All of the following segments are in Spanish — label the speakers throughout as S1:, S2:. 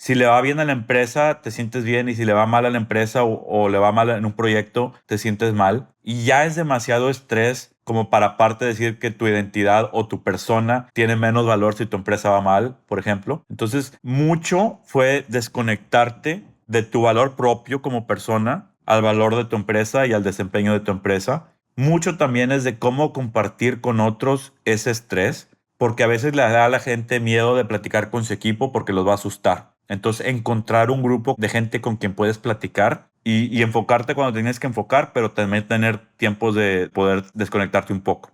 S1: Si le va bien a la empresa, te sientes bien, y si le va mal a la empresa o le va mal en un proyecto, te sientes mal. Y ya es demasiado estrés como para aparte decir que tu identidad o tu persona tiene menos valor si tu empresa va mal, por ejemplo. Entonces, mucho fue desconectarte de tu valor propio como persona al valor de tu empresa y al desempeño de tu empresa. Mucho también es de cómo compartir con otros ese estrés, porque a veces le da a la gente miedo de platicar con su equipo porque los va a asustar. Entonces, encontrar un grupo de gente con quien puedes platicar y enfocarte cuando tienes que enfocar, pero también tener tiempos de poder desconectarte un poco.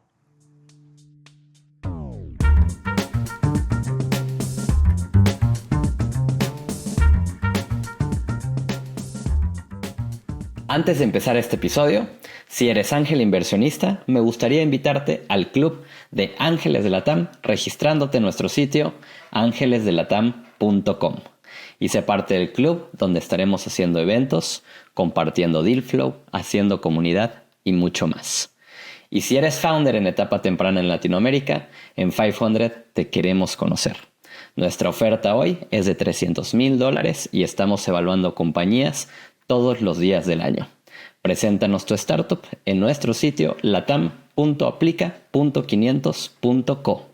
S2: Antes de empezar este episodio, si eres ángel inversionista, me gustaría invitarte al club de Ángeles de Latam registrándote en nuestro sitio angelesdelatam.com y sé parte del club donde estaremos haciendo eventos, compartiendo deal flow, haciendo comunidad y mucho más. Y si eres founder en etapa temprana en Latinoamérica, en 500 te queremos conocer. Nuestra oferta hoy es de $300,000 y estamos evaluando compañías todos los días del año. Preséntanos tu startup en nuestro sitio latam.aplica.500.co.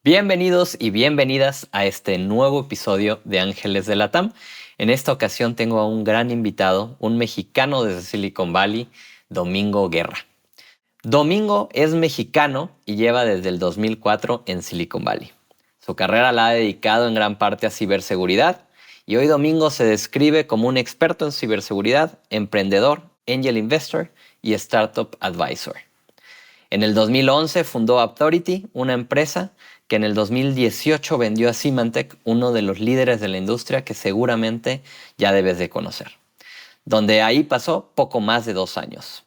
S2: Bienvenidos y bienvenidas a este nuevo episodio de Ángeles de Latam. En esta ocasión tengo a un gran invitado, un mexicano desde Silicon Valley, Domingo Guerra. Domingo es mexicano y lleva desde el 2004 en Silicon Valley. Su carrera la ha dedicado en gran parte a ciberseguridad y hoy Domingo se describe como un experto en ciberseguridad, emprendedor, angel investor y startup advisor. En el 2011 fundó Authority, una empresa que en el 2018 vendió a Symantec, uno de los líderes de la industria que seguramente ya debes de conocer, donde ahí pasó poco más de 2 años.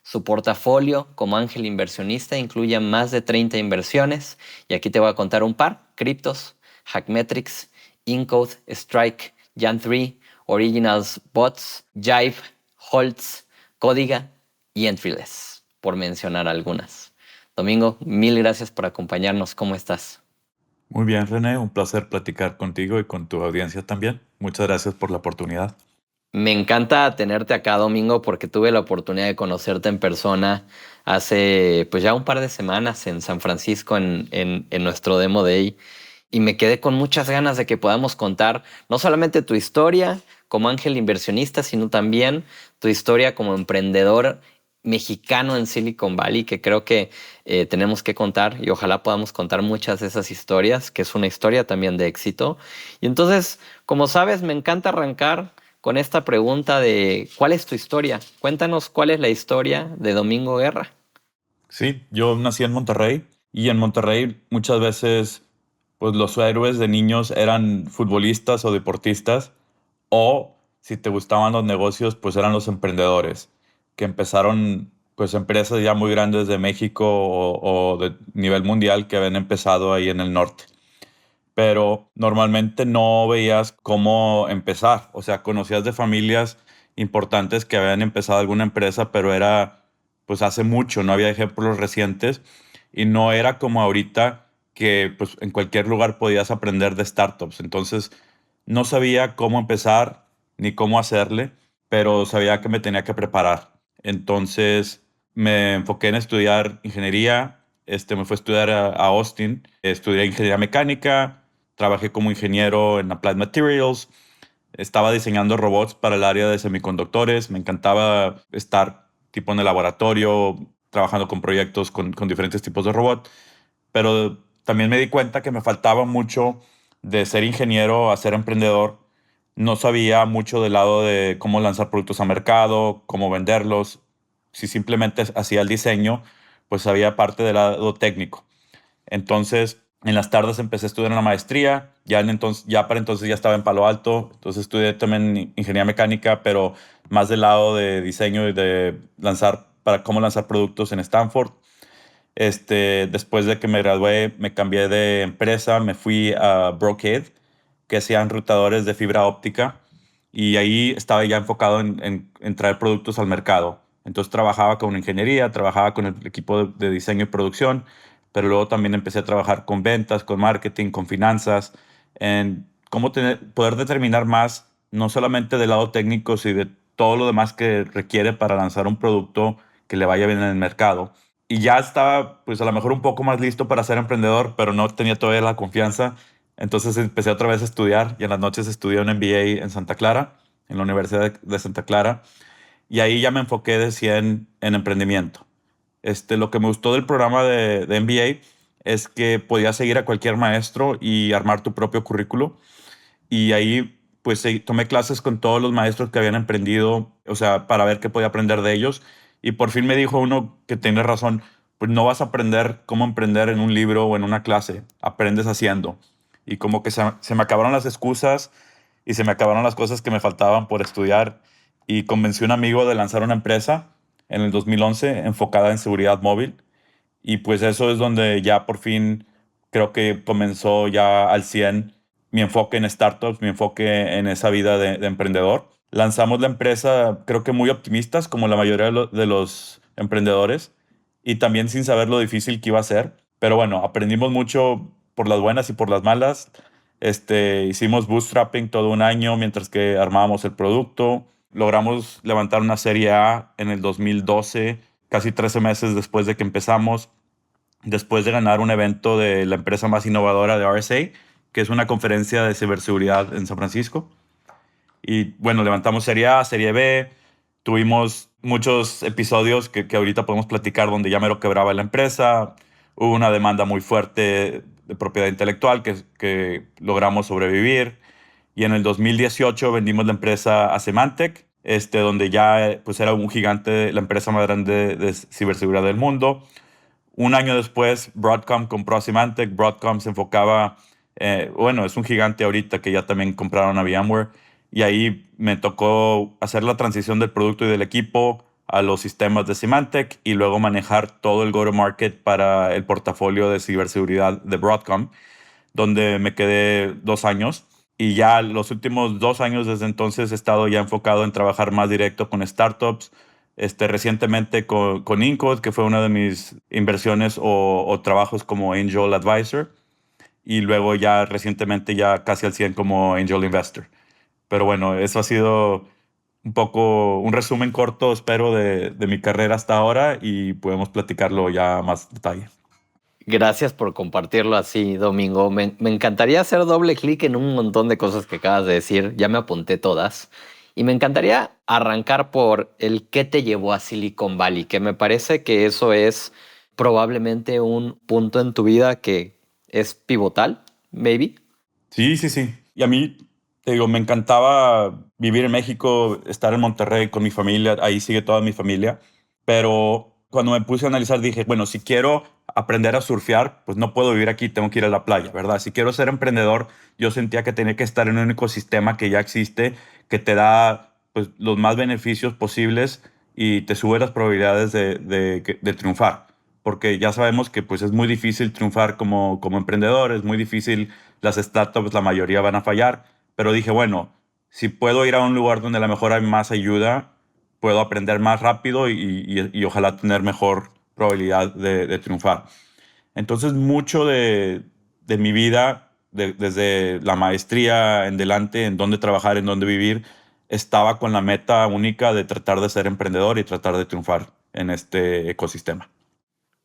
S2: Su portafolio como ángel inversionista incluye más de 30 inversiones y aquí te voy a contar un par: Cryptos, Hackmetrics, Incode, Strike, Jan3, Originals Bots, Jive, Holtz, Códiga y Entryless, por mencionar algunas. Domingo, mil gracias por acompañarnos. ¿Cómo estás?
S1: Muy bien, René, un placer platicar contigo y con tu audiencia también. Muchas gracias por la oportunidad.
S2: Me encanta tenerte acá, Domingo, porque tuve la oportunidad de conocerte en persona hace pues ya un par de semanas en San Francisco en nuestro Demo Day y me quedé con muchas ganas de que podamos contar no solamente tu historia como ángel inversionista, sino también tu historia como emprendedor mexicano en Silicon Valley, que creo que tenemos que contar y ojalá podamos contar muchas de esas historias, que es una historia también de éxito. Y entonces, como sabes, me encanta arrancar con esta pregunta de ¿cuál es tu historia? Cuéntanos cuál es la historia de Domingo Guerra.
S1: Sí, yo nací en Monterrey y en Monterrey muchas veces pues los héroes de niños eran futbolistas o deportistas, o si te gustaban los negocios pues eran los emprendedores que empezaron pues empresas ya muy grandes de México o de nivel mundial que habían empezado ahí en el norte. Pero normalmente no veías cómo empezar. O sea, conocías de familias importantes que habían empezado alguna empresa, pero era pues hace mucho, no había ejemplos recientes y no era como ahorita que pues en cualquier lugar podías aprender de startups. Entonces no sabía cómo empezar ni cómo hacerle, pero sabía que me tenía que preparar. Entonces me enfoqué en estudiar ingeniería. Me fui a estudiar a Austin, estudié ingeniería mecánica. Trabajé como ingeniero en Applied Materials. Estaba diseñando robots para el área de semiconductores. Me encantaba estar tipo en el laboratorio, trabajando con proyectos con diferentes tipos de robot. Pero también me di cuenta que me faltaba mucho de ser ingeniero a ser emprendedor. No sabía mucho del lado de cómo lanzar productos a mercado, cómo venderlos. Si simplemente hacía el diseño, pues sabía parte del lado técnico. Entonces, en las tardes empecé a estudiar una maestría. Ya para entonces ya estaba en Palo Alto. Entonces estudié también ingeniería mecánica, pero más del lado de diseño y de lanzar, para cómo lanzar productos en Stanford. Después de que me gradué, me cambié de empresa, me fui a Brocade, que hacían rutadores de fibra óptica, y ahí estaba ya enfocado en traer productos al mercado. Entonces trabajaba con ingeniería, trabajaba con el equipo de diseño y producción, pero luego también empecé a trabajar con ventas, con marketing, con finanzas, en cómo poder determinar más, no solamente del lado técnico, sino de todo lo demás que requiere para lanzar un producto que le vaya bien en el mercado. Y ya estaba, pues a lo mejor un poco más listo para ser emprendedor, pero no tenía todavía la confianza. Entonces empecé otra vez a estudiar y en las noches estudié un MBA en Santa Clara, en la Universidad de Santa Clara. Y ahí ya me enfoqué de 100 en emprendimiento. Lo que me gustó del programa de MBA es que podías seguir a cualquier maestro y armar tu propio currículo. Y ahí pues tomé clases con todos los maestros que habían emprendido, o sea, para ver qué podía aprender de ellos. Y por fin me dijo uno que tiene razón, pues no vas a aprender cómo emprender en un libro o en una clase, aprendes haciendo. Y como que se me acabaron las excusas y se me acabaron las cosas que me faltaban por estudiar y convencí a un amigo de lanzar una empresa en el 2011 enfocada en seguridad móvil. Y pues eso es donde ya por fin creo que comenzó ya al 100 mi enfoque en startups, mi enfoque en esa vida de emprendedor. Lanzamos la empresa, creo que muy optimistas, como la mayoría de los emprendedores, y también sin saber lo difícil que iba a ser. Pero bueno, aprendimos mucho por las buenas y por las malas. Hicimos bootstrapping todo un año mientras que armábamos el producto. Logramos levantar una serie A en el 2012, casi 13 meses después de que empezamos, después de ganar un evento de la empresa más innovadora de RSA, que es una conferencia de ciberseguridad en San Francisco. Y bueno, levantamos serie A, serie B, tuvimos muchos episodios que ahorita podemos platicar donde ya mero quebraba la empresa, hubo una demanda muy fuerte de propiedad intelectual que logramos sobrevivir. Y en el 2018 vendimos la empresa a Symantec, donde ya pues era un gigante, la empresa más grande de ciberseguridad del mundo. Un año después, Broadcom compró a Symantec. Broadcom se enfocaba, bueno, es un gigante ahorita que ya también compraron a VMware. Y ahí me tocó hacer la transición del producto y del equipo a los sistemas de Symantec y luego manejar todo el go-to-market para el portafolio de ciberseguridad de Broadcom, donde me quedé 2 años. Y ya los últimos 2 años desde entonces he estado ya enfocado en trabajar más directo con startups, recientemente con Incode, que fue una de mis inversiones o trabajos como Angel Advisor, y luego ya recientemente ya casi al 100 como Angel Investor. Pero bueno, eso ha sido un poco un resumen corto, espero, de mi carrera hasta ahora y podemos platicarlo ya más detalle.
S2: Gracias por compartirlo así, Domingo. Me encantaría hacer doble clic en un montón de cosas que acabas de decir. Ya me apunté todas. Y me encantaría arrancar por el qué te llevó a Silicon Valley, que me parece que eso es probablemente un punto en tu vida que es pivotal, maybe.
S1: Sí, sí, sí. Y a mí, te digo, me encantaba vivir en México, estar en Monterrey con mi familia, ahí sigue toda mi familia, pero cuando me puse a analizar dije, bueno, si quiero aprender a surfear, pues no puedo vivir aquí, tengo que ir a la playa, ¿verdad? Si quiero ser emprendedor, yo sentía que tenía que estar en un ecosistema que ya existe, que te da pues, los más beneficios posibles y te sube las probabilidades de triunfar, porque ya sabemos que pues es muy difícil triunfar como emprendedor, es muy difícil, las startups la mayoría van a fallar, pero dije, bueno, si puedo ir a un lugar donde a lo mejor hay más ayuda, puedo aprender más rápido y ojalá tener mejor probabilidad de triunfar. Entonces, mucho de mi vida, desde la maestría en delante, en dónde trabajar, en dónde vivir, estaba con la meta única de tratar de ser emprendedor y tratar de triunfar en este ecosistema.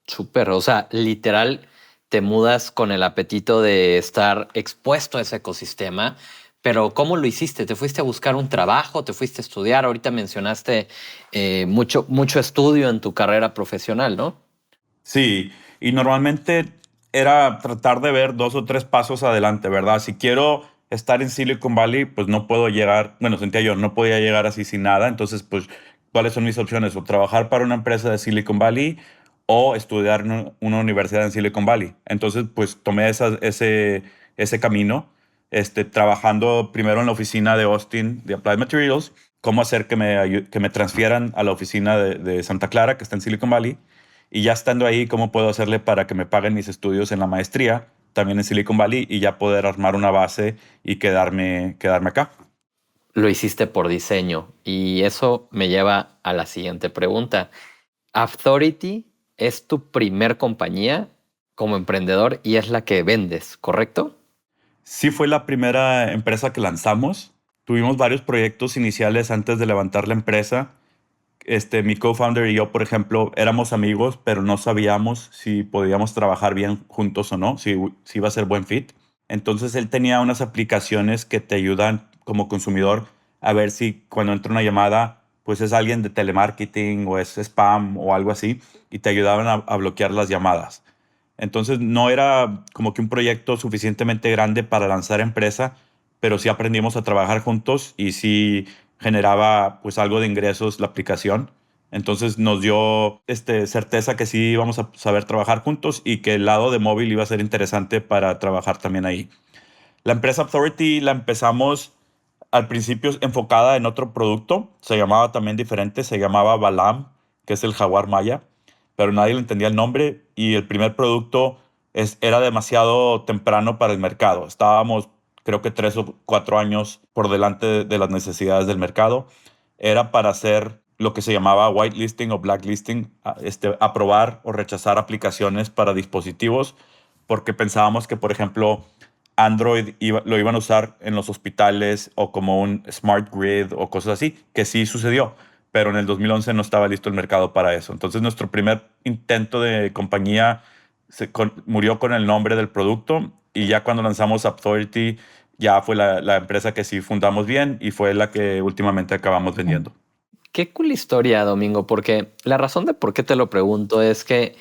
S2: Súper, o sea, literal, te mudas con el apetito de estar expuesto a ese ecosistema, pero ¿cómo lo hiciste? ¿Te fuiste a buscar un trabajo? ¿Te fuiste a estudiar? Ahorita mencionaste mucho estudio en tu carrera profesional, ¿no?
S1: Sí, y normalmente era tratar de ver 2 o 3 pasos adelante, ¿verdad? Si quiero estar en Silicon Valley, pues no puedo llegar, bueno, sentía yo, no podía llegar así sin nada, entonces, pues, ¿cuáles son mis opciones? O trabajar para una empresa de Silicon Valley o estudiar en una universidad en Silicon Valley. Entonces, pues, tomé ese camino, trabajando primero en la oficina de Austin, de Applied Materials, cómo hacer que me transfieran a la oficina de Santa Clara, que está en Silicon Valley, y ya estando ahí, ¿cómo puedo hacerle para que me paguen mis estudios en la maestría, también en Silicon Valley, y ya poder armar una base y quedarme acá?
S2: Lo hiciste por diseño y eso me lleva a la siguiente pregunta. Authority es tu primer compañía como emprendedor y es la que vendes, ¿correcto?
S1: Sí fue la primera empresa que lanzamos. Tuvimos varios proyectos iniciales antes de levantar la empresa. Mi co-founder y yo, por ejemplo, éramos amigos, pero no sabíamos si podíamos trabajar bien juntos o no, si iba a ser buen fit. Entonces él tenía unas aplicaciones que te ayudan como consumidor a ver si cuando entra una llamada, pues es alguien de telemarketing o es spam o algo así, y te ayudaban a bloquear las llamadas. Entonces no era como que un proyecto suficientemente grande para lanzar empresa, pero sí aprendimos a trabajar juntos y sí generaba pues algo de ingresos la aplicación. Entonces nos dio certeza que sí íbamos a saber trabajar juntos y que el lado de móvil iba a ser interesante para trabajar también ahí. La empresa Authority la empezamos al principio enfocada en otro producto, se llamaba también diferente, se llamaba Balam, que es el jaguar maya, pero nadie le entendía el nombre y el primer producto era demasiado temprano para el mercado. Estábamos, creo que 3 o 4 años por delante de las necesidades del mercado. Era para hacer lo que se llamaba whitelisting o blacklisting, aprobar o rechazar aplicaciones para dispositivos, porque pensábamos que, por ejemplo, Android lo iban a usar en los hospitales o como un smart grid o cosas así, que sí sucedió, pero en el 2011 no estaba listo el mercado para eso. Entonces nuestro primer intento de compañía murió con el nombre del producto y ya cuando lanzamos Authority ya fue la empresa que sí fundamos bien y fue la que últimamente acabamos vendiendo.
S2: Qué cool historia, Domingo, porque la razón de por qué te lo pregunto es que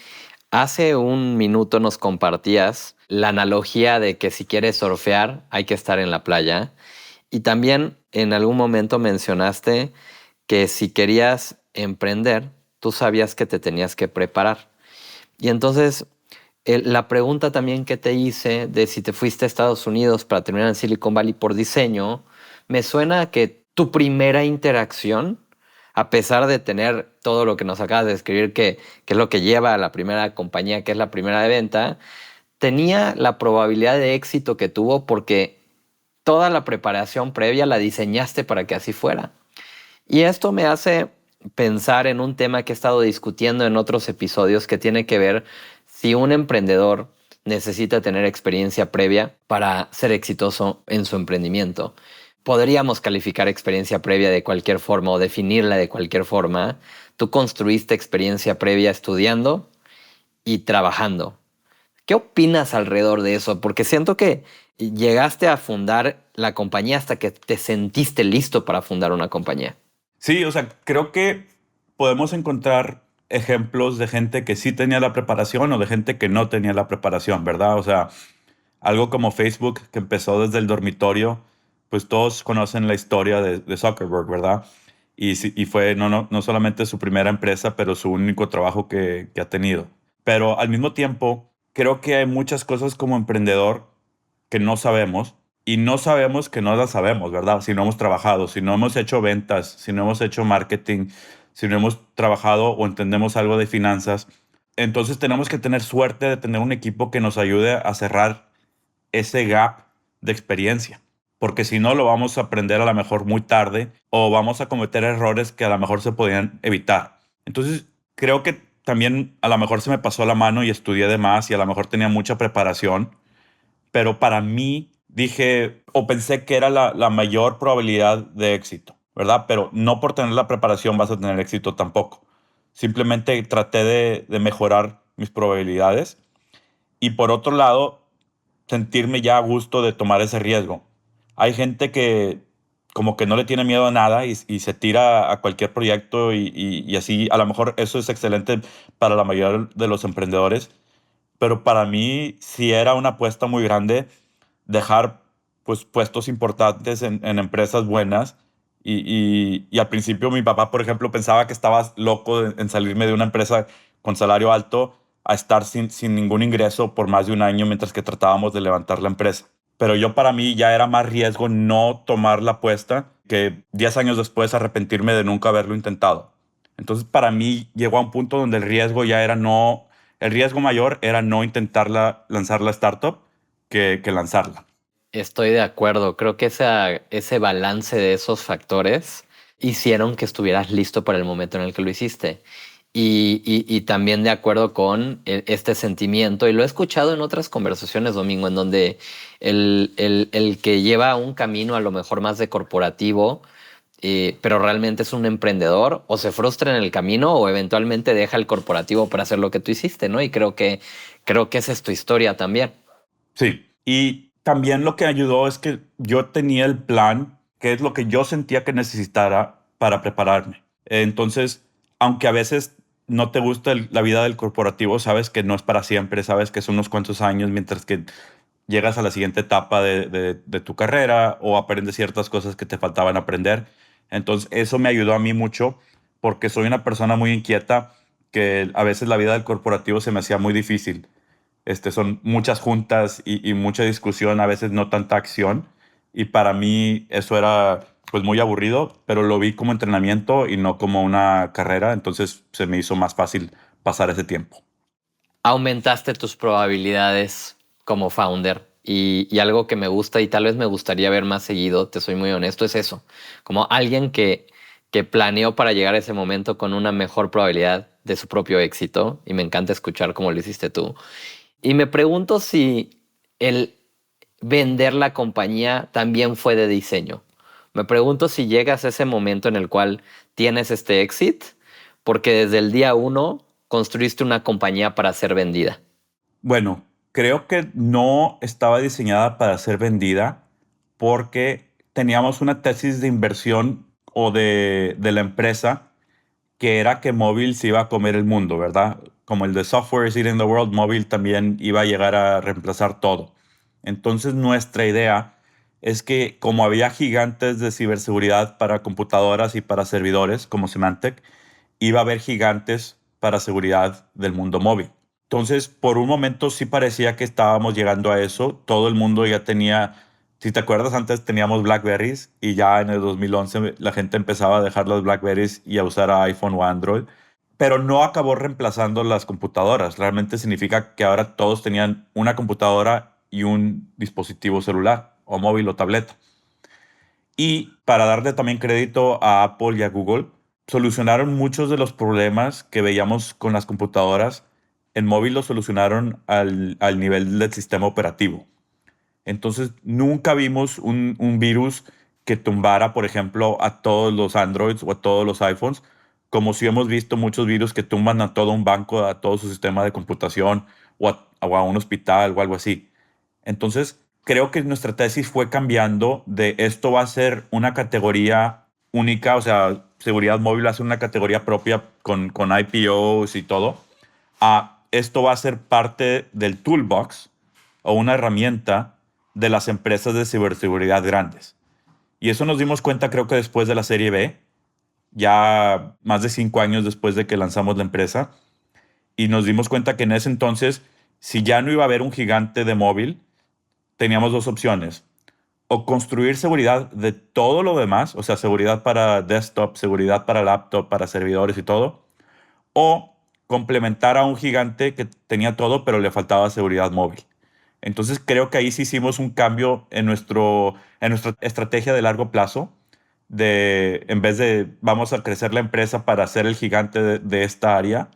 S2: hace un minuto nos compartías la analogía de que si quieres surfear hay que estar en la playa y también en algún momento mencionaste que si querías emprender, tú sabías que te tenías que preparar. Y entonces la pregunta también que te hice de si te fuiste a Estados Unidos para terminar en Silicon Valley por diseño, me suena a que tu primera interacción, a pesar de tener todo lo que nos acabas de describir, que es lo que lleva a la primera compañía, que es la primera de venta, tenía la probabilidad de éxito que tuvo porque toda la preparación previa la diseñaste para que así fuera. Y esto me hace pensar en un tema que he estado discutiendo en otros episodios que tiene que ver si un emprendedor necesita tener experiencia previa para ser exitoso en su emprendimiento. Podríamos calificar experiencia previa de cualquier forma o definirla de cualquier forma. Tú construiste experiencia previa estudiando y trabajando. ¿Qué opinas alrededor de eso? Porque siento que llegaste a fundar la compañía hasta que te sentiste listo para fundar una compañía.
S1: Sí, o sea, creo que podemos encontrar ejemplos de gente que sí tenía la preparación o de gente que no tenía la preparación, ¿verdad? O sea, algo como Facebook, que empezó desde el dormitorio, pues todos conocen la historia de Zuckerberg, ¿verdad? Y fue no solamente su primera empresa, pero su único trabajo que ha tenido. Pero al mismo tiempo, creo que hay muchas cosas como emprendedor que no sabemos y no sabemos que no las sabemos, ¿verdad? Si no hemos trabajado, si no hemos hecho ventas, si no hemos hecho marketing, si no hemos trabajado o entendemos algo de finanzas. Entonces tenemos que tener suerte de tener un equipo que nos ayude a cerrar ese gap de experiencia, porque si no lo vamos a aprender a lo mejor muy tarde o vamos a cometer errores que a lo mejor se podían evitar. Entonces creo que también a lo mejor se me pasó la mano y estudié de más y a lo mejor tenía mucha preparación, pero para mí dije o pensé que era la mayor probabilidad de éxito, ¿verdad? Pero no por tener la preparación vas a tener éxito tampoco. Simplemente traté de mejorar mis probabilidades y por otro lado, sentirme ya a gusto de tomar ese riesgo. Hay gente que como que no le tiene miedo a nada y se tira a cualquier proyecto y así, a lo mejor eso es excelente para la mayoría de los emprendedores, pero para mí sí era una apuesta muy grande dejar pues puestos importantes en empresas buenas y al principio mi papá, por ejemplo, pensaba que estaba loco en salirme de una empresa con salario alto a estar sin ningún ingreso por más de un año mientras que tratábamos de levantar la empresa. Pero yo para mí ya era más riesgo no tomar la apuesta que 10 años después arrepentirme de nunca haberlo intentado. Entonces para mí llegó a un punto donde el riesgo ya era no, el riesgo mayor era no intentarla, lanzar la startup que lanzarla.
S2: Estoy de acuerdo. Creo que ese balance de esos factores hicieron que estuvieras listo para el momento en el que lo hiciste. Y también de acuerdo con este sentimiento, y lo he escuchado en otras conversaciones, Domingo, en donde el que lleva un camino a lo mejor más de corporativo, pero realmente es un emprendedor, o se frustra en el camino o eventualmente deja el corporativo para hacer lo que tú hiciste, ¿no? Y creo que esa es tu historia también.
S1: Sí, y también lo que ayudó es que yo tenía el plan, que es lo que yo sentía que necesitara para prepararme. Entonces, aunque a veces no te gusta la vida del corporativo, sabes que no es para siempre, sabes que son unos cuantos años mientras que llegas a la siguiente etapa de tu carrera o aprendes ciertas cosas que te faltaban aprender. Entonces, eso me ayudó a mí mucho porque soy una persona muy inquieta que a veces la vida del corporativo se me hacía muy difícil. Son muchas juntas y mucha discusión, a veces no tanta acción. Y para mí eso era pues muy aburrido, pero lo vi como entrenamiento y no como una carrera, entonces se me hizo más fácil pasar ese tiempo.
S2: Aumentaste tus probabilidades como founder. Y algo que me gusta y tal vez me gustaría ver más seguido, te soy muy honesto, es eso. Como alguien que planeó para llegar a ese momento con una mejor probabilidad de su propio éxito. Y me encanta escuchar cómo lo hiciste tú. Y me pregunto si el vender la compañía también fue de diseño. Me pregunto si llegas a ese momento en el cual tienes este éxito, porque desde el día uno construiste una compañía para ser vendida.
S1: Bueno, creo que no estaba diseñada para ser vendida porque teníamos una tesis de inversión o de la empresa que era que móvil se iba a comer el mundo, ¿verdad? Como el de Software is eating the world, móvil también iba a llegar a reemplazar todo. Entonces nuestra idea es que como había gigantes de ciberseguridad para computadoras y para servidores como Symantec, iba a haber gigantes para seguridad del mundo móvil. Entonces, por un momento sí parecía que estábamos llegando a eso. Todo el mundo ya tenía, si te acuerdas, antes teníamos Blackberries y ya en el 2011 la gente empezaba a dejar los Blackberries y a usar iPhone o Android. Pero no acabó reemplazando las computadoras. Realmente significa que ahora todos tenían una computadora y un dispositivo celular o móvil o tableta. Y para darle también crédito a Apple y a Google, solucionaron muchos de los problemas que veíamos con las computadoras. En móvil lo solucionaron al nivel del sistema operativo. Entonces, nunca vimos un virus que tumbara, por ejemplo, a todos los Androids o a todos los iPhones, como si hemos visto muchos virus que tumban a todo un banco, a todo su sistema de computación o a un hospital o algo así. Entonces, creo que nuestra tesis fue cambiando de esto va a ser una categoría única, o sea, seguridad móvil va a ser una categoría propia con IPOs y todo, a esto va a ser parte del toolbox o una herramienta de las empresas de ciberseguridad grandes. Y eso nos dimos cuenta creo que después de la serie B, ya más de 5 años después de que lanzamos la empresa, y nos dimos cuenta que en ese entonces, si ya no iba a haber un gigante de móvil, teníamos dos opciones. O construir seguridad de todo lo demás, o sea, seguridad para desktop, seguridad para laptop, para servidores y todo, o complementar a un gigante que tenía todo, pero le faltaba seguridad móvil. Entonces creo que ahí sí hicimos un cambio en nuestra estrategia de largo plazo, de en vez de vamos a crecer la empresa para ser el gigante de esta área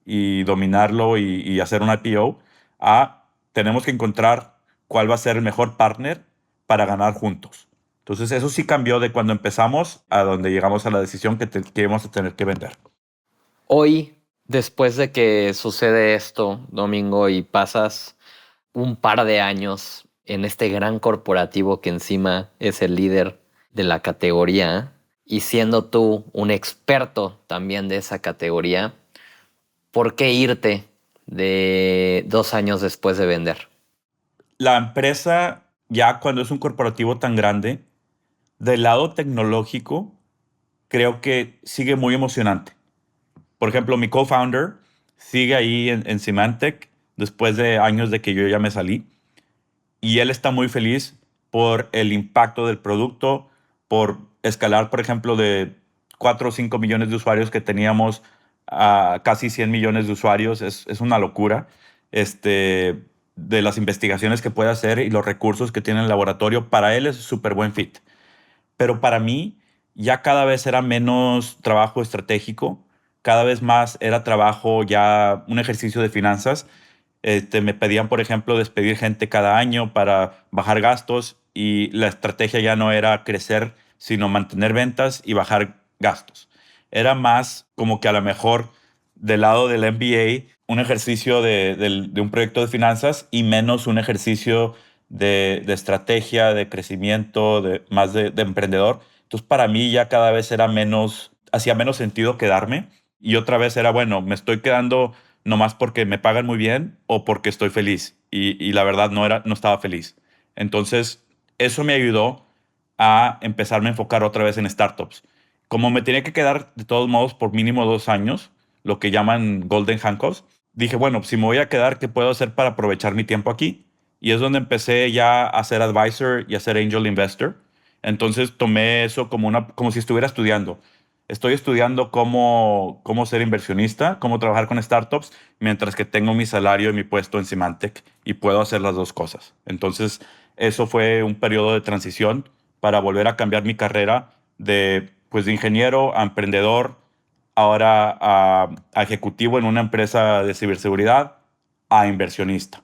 S1: y dominarlo y hacer un IPO, a tenemos que encontrar cuál va a ser el mejor partner para ganar juntos. Entonces eso sí cambió de cuando empezamos a donde llegamos a la decisión que íbamos a tener que vender.
S2: Hoy, después de que sucede esto, Domingo, y pasas un par de años en este gran corporativo que encima es el líder de la categoría, y siendo tú un experto también de esa categoría, ¿por qué irte de 2 años después de vender?
S1: La empresa, ya cuando es un corporativo tan grande, del lado tecnológico, creo que sigue muy emocionante. Por ejemplo, mi co-founder sigue ahí en Symantec después de años de que yo ya me salí. Y él está muy feliz por el impacto del producto, por escalar, por ejemplo, de 4 o 5 millones de usuarios que teníamos a casi 100 millones de usuarios. Es una locura. De las investigaciones que puede hacer y los recursos que tiene el laboratorio, para él es súper buen fit. Pero para mí ya cada vez era menos trabajo estratégico, cada vez más era trabajo, ya un ejercicio de finanzas. Me pedían, por ejemplo, despedir gente cada año para bajar gastos y la estrategia ya no era crecer, sino mantener ventas y bajar gastos. Era más como que a lo mejor del lado del MBA, un ejercicio de un proyecto de finanzas y menos un ejercicio de estrategia, de crecimiento, más de emprendedor. Entonces, para mí ya cada vez era menos, hacía menos sentido quedarme. Y otra vez era, bueno, me estoy quedando nomás porque me pagan muy bien o porque estoy feliz. Y la verdad no estaba feliz. Entonces, eso me ayudó a empezarme a enfocar otra vez en startups. Como me tenía que quedar de todos modos por mínimo 2 años, lo que llaman Golden Handcuffs, dije, bueno, si me voy a quedar, ¿qué puedo hacer para aprovechar mi tiempo aquí? Y es donde empecé ya a ser advisor y a ser angel investor. Entonces tomé eso como si estuviera estudiando. Estoy estudiando cómo ser inversionista, cómo trabajar con startups, mientras que tengo mi salario y mi puesto en Symantec y puedo hacer las dos cosas. Entonces, eso fue un periodo de transición para volver a cambiar mi carrera pues, de ingeniero a emprendedor, ahora a ejecutivo en una empresa de ciberseguridad, a inversionista.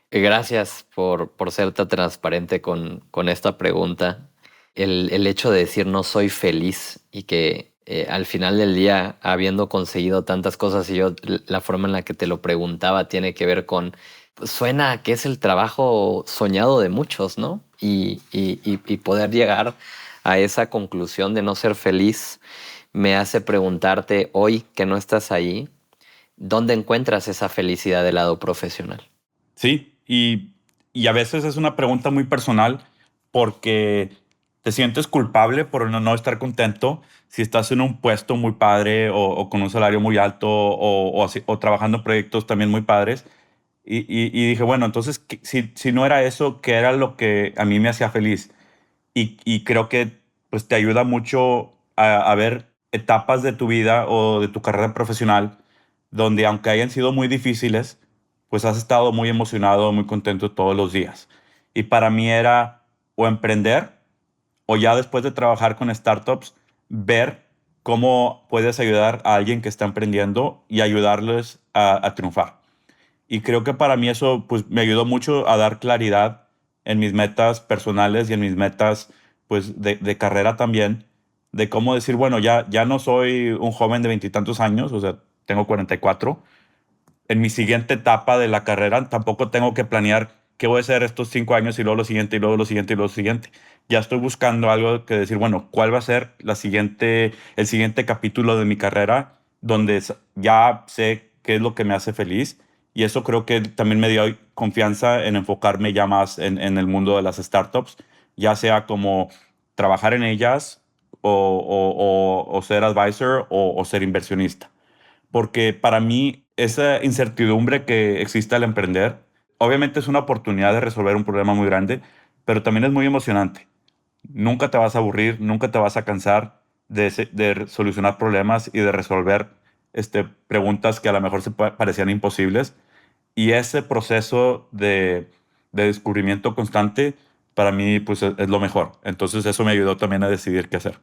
S2: Gracias por ser tan transparente con esta pregunta. El hecho de decir no soy feliz y que al final del día, habiendo conseguido tantas cosas y yo la forma en la que te lo preguntaba tiene que ver con, pues, suena a que es el trabajo soñado de muchos, ¿no? Y poder llegar a esa conclusión de no ser feliz me hace preguntarte hoy que no estás ahí, ¿dónde encuentras esa felicidad del lado profesional?
S1: Sí, y a veces es una pregunta muy personal porque te sientes culpable por no estar contento si estás en un puesto muy padre o con un salario muy alto o trabajando en proyectos también muy padres. Y dije, bueno, entonces, si no era eso, ¿qué era lo que a mí me hacía feliz? Y creo que pues, te ayuda mucho a ver etapas de tu vida o de tu carrera profesional donde aunque hayan sido muy difíciles, pues has estado muy emocionado, muy contento todos los días. Y para mí era o emprender o ya después de trabajar con startups, ver cómo puedes ayudar a alguien que está emprendiendo y ayudarles a triunfar. Y creo que para mí eso pues, me ayudó mucho a dar claridad en mis metas personales y en mis metas pues, de carrera también, de cómo decir, bueno, ya no soy un joven de veintitantos años, o sea, tengo 44. En mi siguiente etapa de la carrera tampoco tengo que planear qué voy a hacer estos 5 años y luego lo siguiente y luego lo siguiente y luego lo siguiente. Ya estoy buscando algo que decir, bueno, ¿cuál va a ser el siguiente capítulo de mi carrera donde ya sé qué es lo que me hace feliz? Y eso creo que también me dio confianza en enfocarme ya más en el mundo de las startups, ya sea como trabajar en ellas o ser advisor o ser inversionista, porque para mí esa incertidumbre que existe al emprender, obviamente es una oportunidad de resolver un problema muy grande, pero también es muy emocionante. Nunca te vas a aburrir, nunca te vas a cansar de solucionar problemas y de resolver preguntas que a lo mejor parecían imposibles. Y ese proceso de descubrimiento constante, para mí, pues es lo mejor. Entonces eso me ayudó también a decidir qué hacer.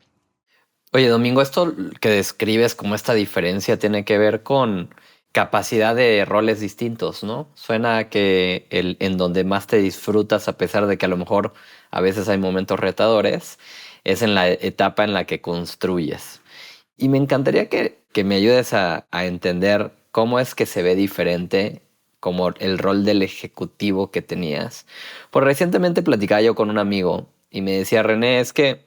S2: Oye, Domingo, esto que describes como esta diferencia tiene que ver con capacidad de roles distintos, ¿no? Suena a que en donde más te disfrutas, a pesar de que a lo mejor a veces hay momentos retadores, es en la etapa en la que construyes. Y me encantaría que me ayudes a entender cómo es que se ve diferente como el rol del ejecutivo que tenías. Pues recientemente platicaba yo con un amigo y me decía, René, es que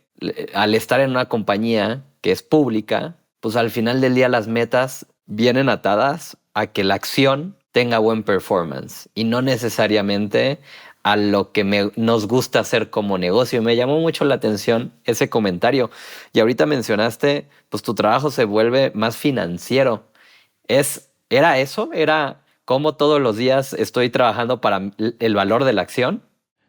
S2: al estar en una compañía que es pública, pues al final del día las metas vienen atadas a que la acción tenga buen performance y no necesariamente a lo que nos gusta hacer como negocio. Me llamó mucho la atención ese comentario. Y ahorita mencionaste, pues tu trabajo se vuelve más financiero. ¿Era eso? ¿Era cómo todos los días estoy trabajando para el valor de la acción?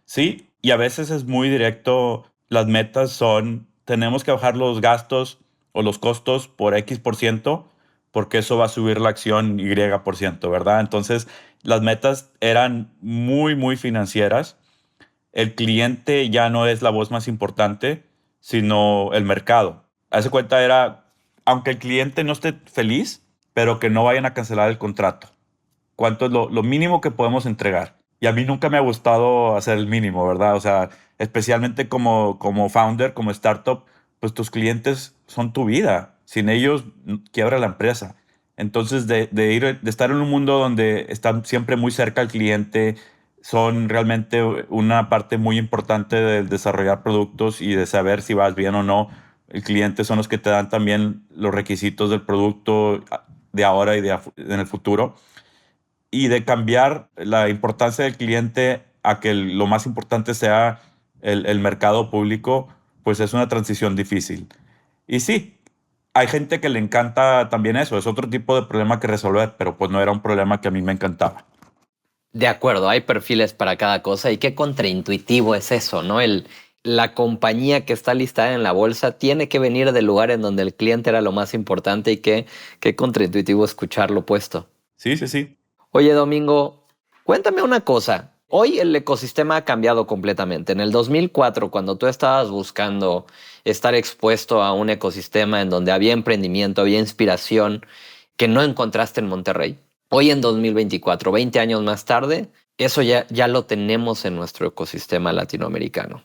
S1: Sí, y a veces es muy directo. Las metas son, tenemos que bajar los gastos o los costos por X%, porque eso va a subir la acción Y%, ¿verdad? Entonces, las metas eran muy, muy financieras. El cliente ya no es la voz más importante, sino el mercado. Hace cuenta era aunque el cliente no esté feliz, pero que no vayan a cancelar el contrato. ¿Cuánto es lo mínimo que podemos entregar? Y a mí nunca me ha gustado hacer el mínimo, ¿verdad? O sea, especialmente como founder, como startup, pues tus clientes son tu vida. Sin ellos, quiebra la empresa. Entonces, de estar en un mundo donde están siempre muy cerca al cliente, son realmente una parte muy importante de desarrollar productos y de saber si vas bien o no. El cliente son los que te dan también los requisitos del producto de ahora y en el futuro. Y de cambiar la importancia del cliente a que lo más importante sea el mercado público, pues es una transición difícil. Y sí, hay gente que le encanta también eso, es otro tipo de problema que resolver, pero pues no era un problema que a mí me encantaba.
S2: De acuerdo, hay perfiles para cada cosa y qué contraintuitivo es eso, ¿no? La compañía que está listada en la bolsa tiene que venir del lugar en donde el cliente era lo más importante y qué contraintuitivo escuchar lo opuesto.
S1: Sí, sí, sí.
S2: Oye, Domingo, cuéntame una cosa. Hoy el ecosistema ha cambiado completamente. En el 2004, cuando tú estabas buscando estar expuesto a un ecosistema en donde había emprendimiento, había inspiración, que no encontraste en Monterrey. Hoy en 2024, 20 años más tarde, eso ya lo tenemos en nuestro ecosistema latinoamericano.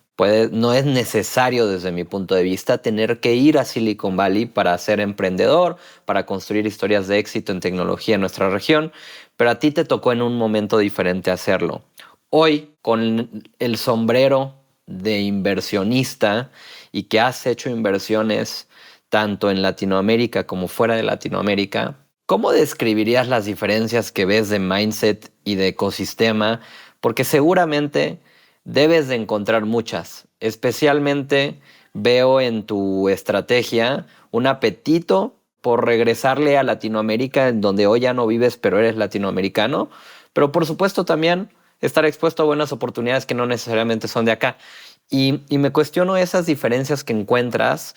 S2: No es necesario, desde mi punto de vista, tener que ir a Silicon Valley para ser emprendedor, para construir historias de éxito en tecnología en nuestra región, pero a ti te tocó en un momento diferente hacerlo. Hoy, con el sombrero de inversionista y que has hecho inversiones tanto en Latinoamérica como fuera de Latinoamérica, ¿cómo describirías las diferencias que ves de mindset y de ecosistema? Porque seguramente debes de encontrar muchas. Especialmente veo en tu estrategia un apetito por regresarle a Latinoamérica, en donde hoy ya no vives, pero eres latinoamericano. Pero por supuesto también estar expuesto a buenas oportunidades que no necesariamente son de acá. Y me cuestiono esas diferencias que encuentras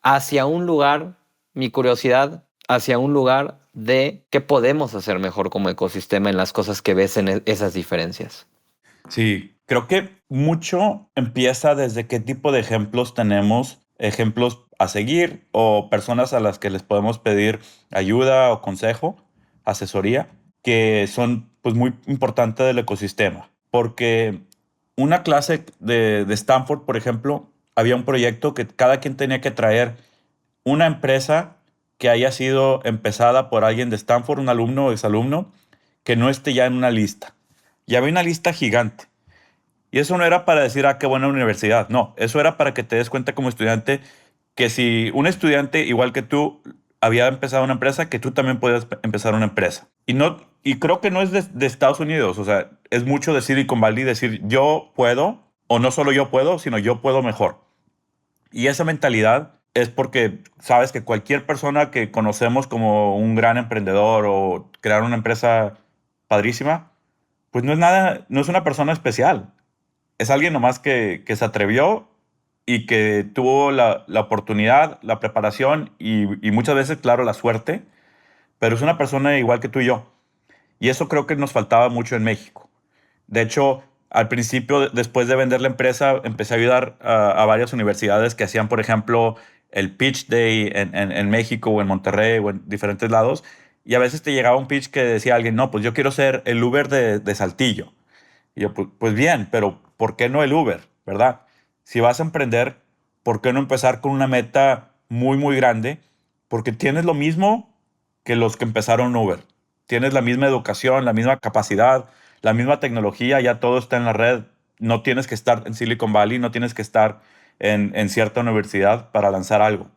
S2: hacia un lugar, mi curiosidad, hacia un lugar de qué podemos hacer mejor como ecosistema en las cosas que ves en esas diferencias.
S1: Sí, creo que mucho empieza desde qué tipo de ejemplos tenemos, ejemplos a seguir o personas a las que les podemos pedir ayuda o consejo, asesoría, que son pues muy importantes del ecosistema. Porque una clase de Stanford, por ejemplo, había un proyecto que cada quien tenía que traer una empresa que haya sido empezada por alguien de Stanford, un alumno o exalumno, que no esté ya en una lista. Y había una lista gigante. Y eso no era para decir, qué buena universidad. No, eso era para que te des cuenta como estudiante que si un estudiante igual que tú había empezado una empresa, que tú también puedes empezar una empresa. Y creo que no es de Estados Unidos, o sea, es mucho de Silicon Valley decir yo puedo, o no solo yo puedo, sino yo puedo mejor. Y esa mentalidad es porque sabes que cualquier persona que conocemos como un gran emprendedor o crear una empresa padrísima, pues no es nada, no es una persona especial. Es alguien nomás que se atrevió y que tuvo la oportunidad, la preparación y muchas veces, claro, la suerte, pero es una persona igual que tú y yo. Y eso creo que nos faltaba mucho en México. De hecho, al principio, después de vender la empresa, empecé a ayudar a varias universidades que hacían, por ejemplo, el Pitch Day en México o en Monterrey o en diferentes lados. Y a veces te llegaba un pitch que decía alguien, no, pues yo quiero ser el Uber de Saltillo. Y yo, pues bien, pero ¿por qué no el Uber? ¿Verdad? Si vas a emprender, ¿por qué no empezar con una meta muy, muy grande? Porque tienes lo mismo que los que empezaron Uber. Tienes la misma educación, la misma capacidad, la misma tecnología, ya todo está en la red. No tienes que estar en Silicon Valley, no tienes que estar en cierta universidad para lanzar algo.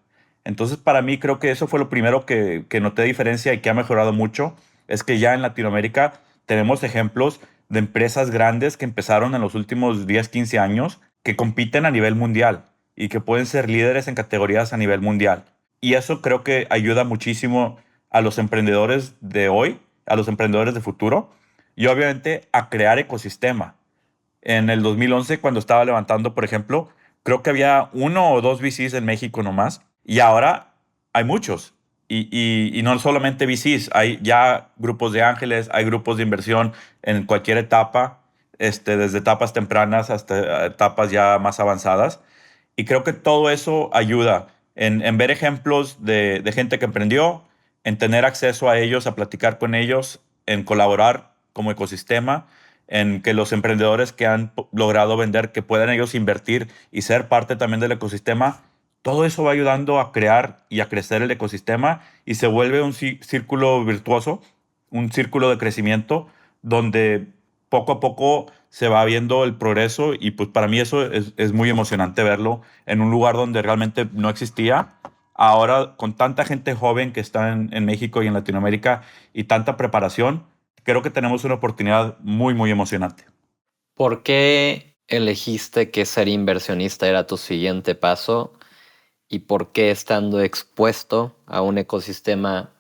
S1: Entonces, para mí creo que eso fue lo primero que noté diferencia y que ha mejorado mucho, es que ya en Latinoamérica tenemos ejemplos de empresas grandes que empezaron en los últimos 10, 15 años, que compiten a nivel mundial y que pueden ser líderes en categorías a nivel mundial. Y eso creo que ayuda muchísimo a los emprendedores de hoy, a los emprendedores de futuro y obviamente a crear ecosistema. En el 2011, cuando estaba levantando, por ejemplo, creo que había uno o dos VCs en México nomás y ahora hay muchos. Y no solamente VCs, hay ya grupos de ángeles, hay grupos de inversión en cualquier etapa, desde etapas tempranas hasta etapas ya más avanzadas. Y creo que todo eso ayuda. en ver ejemplos de gente que emprendió, en tener acceso a ellos, a platicar con ellos, en colaborar como ecosistema, en que los emprendedores que han logrado vender, que puedan ellos invertir y ser parte también del ecosistema. Todo eso va ayudando a crear y a crecer el ecosistema y se vuelve un círculo virtuoso, un círculo de crecimiento donde poco a poco se va viendo el progreso y pues para mí eso es muy emocionante verlo en un lugar donde realmente no existía. Ahora, con tanta gente joven que está en México y en Latinoamérica y tanta preparación, creo que tenemos una oportunidad muy, muy emocionante.
S2: ¿Por qué elegiste que ser inversionista era tu siguiente paso y por qué estando expuesto a un ecosistema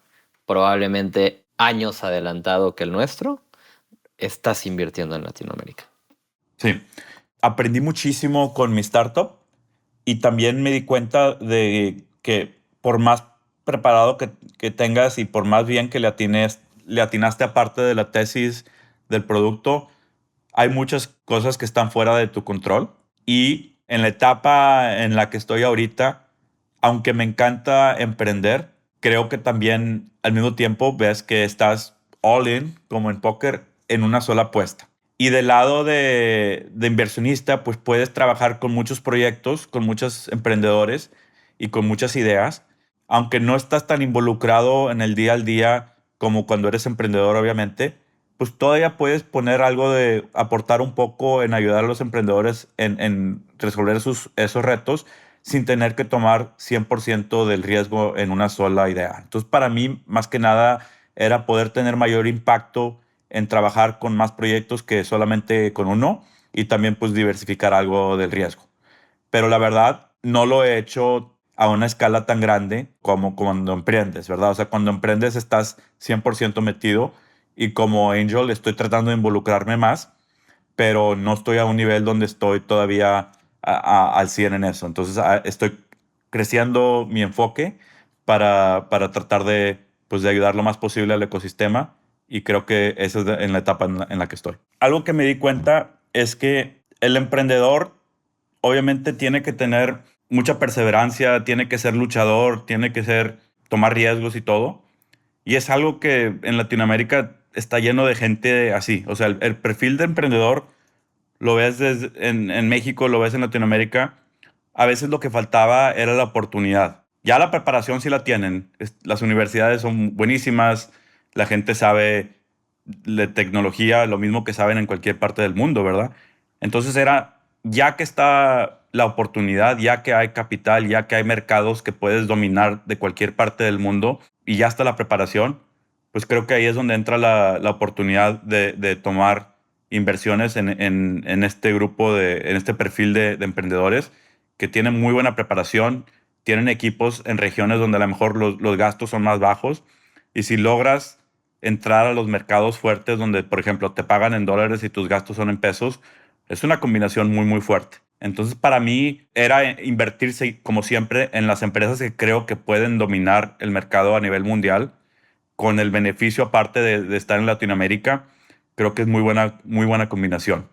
S2: probablemente años adelantado que el nuestro, estás invirtiendo en Latinoamérica?
S1: Sí, aprendí muchísimo con mi startup y también me di cuenta de que por más preparado que tengas y por más bien que le atinaste aparte de la tesis del producto, hay muchas cosas que están fuera de tu control. Y en la etapa en la que estoy ahorita, aunque me encanta emprender, creo que también al mismo tiempo ves que estás all in, como en póker, en una sola apuesta. Y del lado de inversionista, pues puedes trabajar con muchos proyectos, con muchos emprendedores y con muchas ideas, aunque no estás tan involucrado en el día al día como cuando eres emprendedor, obviamente, pues todavía puedes poner algo de aportar un poco en ayudar a los emprendedores en resolver esos retos sin tener que tomar 100% del riesgo en una sola idea. Entonces, para mí, más que nada, era poder tener mayor impacto en trabajar con más proyectos que solamente con uno y también pues diversificar algo del riesgo. Pero la verdad, no lo he hecho a una escala tan grande como cuando emprendes, ¿verdad? O sea, cuando emprendes estás 100% metido y como Angel estoy tratando de involucrarme más, pero no estoy a un nivel donde estoy todavía al 100 en eso. Entonces, estoy creciendo mi enfoque para tratar de, pues, de ayudar lo más posible al ecosistema y creo que esa es en la etapa en la que estoy. Algo que me di cuenta es que el emprendedor obviamente tiene que tener mucha perseverancia, tiene que ser luchador, tiene que ser tomar riesgos y todo. Y es algo que en Latinoamérica está lleno de gente así. O sea, el perfil de emprendedor lo ves en México, lo ves en Latinoamérica. A veces lo que faltaba era la oportunidad. Ya la preparación sí la tienen. Las universidades son buenísimas, la gente sabe de tecnología, lo mismo que saben en cualquier parte del mundo, ¿verdad? Entonces era, ya que está la oportunidad, ya que hay capital, ya que hay mercados que puedes dominar de cualquier parte del mundo y ya está la preparación, pues creo que ahí es donde entra la oportunidad de tomar inversiones en este grupo, en este perfil de emprendedores que tienen muy buena preparación, tienen equipos en regiones donde a lo mejor los gastos son más bajos y si logras entrar a los mercados fuertes donde, por ejemplo, te pagan en dólares y tus gastos son en pesos, es una combinación muy, muy fuerte. Entonces, para mí era invertirse, como siempre, en las empresas que creo que pueden dominar el mercado a nivel mundial, con el beneficio aparte de estar en Latinoamérica. Creo que es muy buena combinación.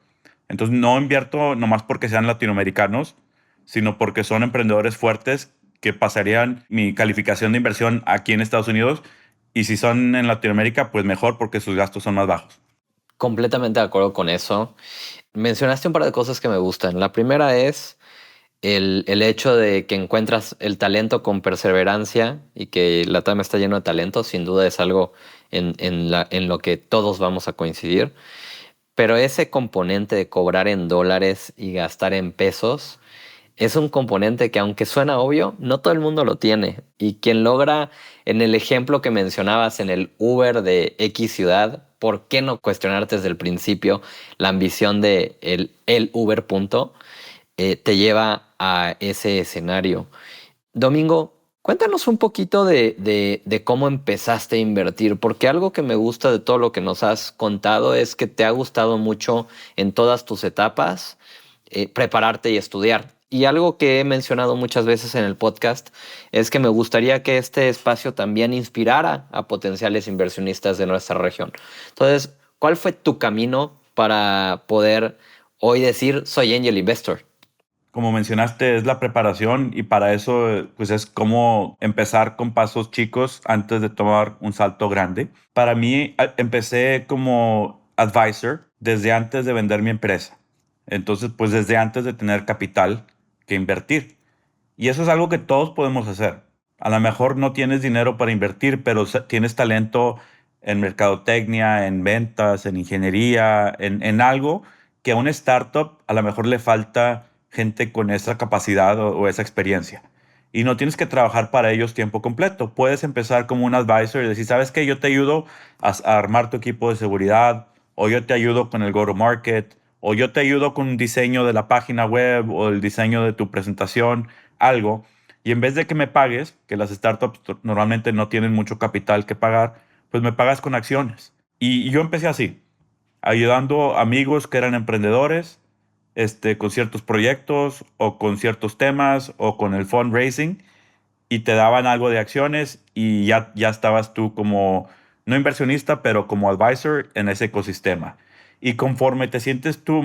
S1: Entonces, no invierto nomás porque sean latinoamericanos, sino porque son emprendedores fuertes que pasarían mi calificación de inversión aquí en Estados Unidos y si son en Latinoamérica, pues mejor porque sus gastos son más bajos.
S2: Completamente de acuerdo con eso. Mencionaste un par de cosas que me gustan. La primera es el hecho de que encuentras el talento con perseverancia y que la TAM está lleno de talento, sin duda es algo en lo que todos vamos a coincidir. Pero ese componente de cobrar en dólares y gastar en pesos es un componente que, aunque suena obvio, no todo el mundo lo tiene. Y quien logra, en el ejemplo que mencionabas en el Uber de X ciudad, ¿por qué no cuestionarte desde el principio la ambición de el Uber punto? Te lleva a ese escenario. Domingo, cuéntanos un poquito de cómo empezaste a invertir, porque algo que me gusta de todo lo que nos has contado es que te ha gustado mucho en todas tus etapas prepararte y estudiar. Y algo que he mencionado muchas veces en el podcast es que me gustaría que este espacio también inspirara a potenciales inversionistas de nuestra región. Entonces, ¿cuál fue tu camino para poder hoy decir soy angel investor?
S1: como mencionaste, es la preparación y para eso, pues es como empezar con pasos chicos antes de tomar un salto grande. Para mí, empecé como advisor desde antes de vender mi empresa. Entonces, pues desde antes de tener capital que invertir. Y eso es algo que todos podemos hacer. A lo mejor no tienes dinero para invertir, pero tienes talento en mercadotecnia, en ventas, en ingeniería, en algo que a una startup a lo mejor le falta gente con esa capacidad o esa experiencia. Y no tienes que trabajar para ellos tiempo completo. Puedes empezar como un advisor y decir, ¿sabes qué? Yo te ayudo a armar tu equipo de seguridad, o yo te ayudo con el go-to-market, o yo te ayudo con un diseño de la página web o el diseño de tu presentación, algo. Y en vez de que me pagues, que las startups normalmente no tienen mucho capital que pagar, pues me pagas con acciones. Y yo empecé así, ayudando amigos que eran emprendedores, con ciertos proyectos o con ciertos temas o con el fundraising y te daban algo de acciones y ya estabas tú como, no inversionista, pero como advisor en ese ecosistema. Y conforme te sientes tú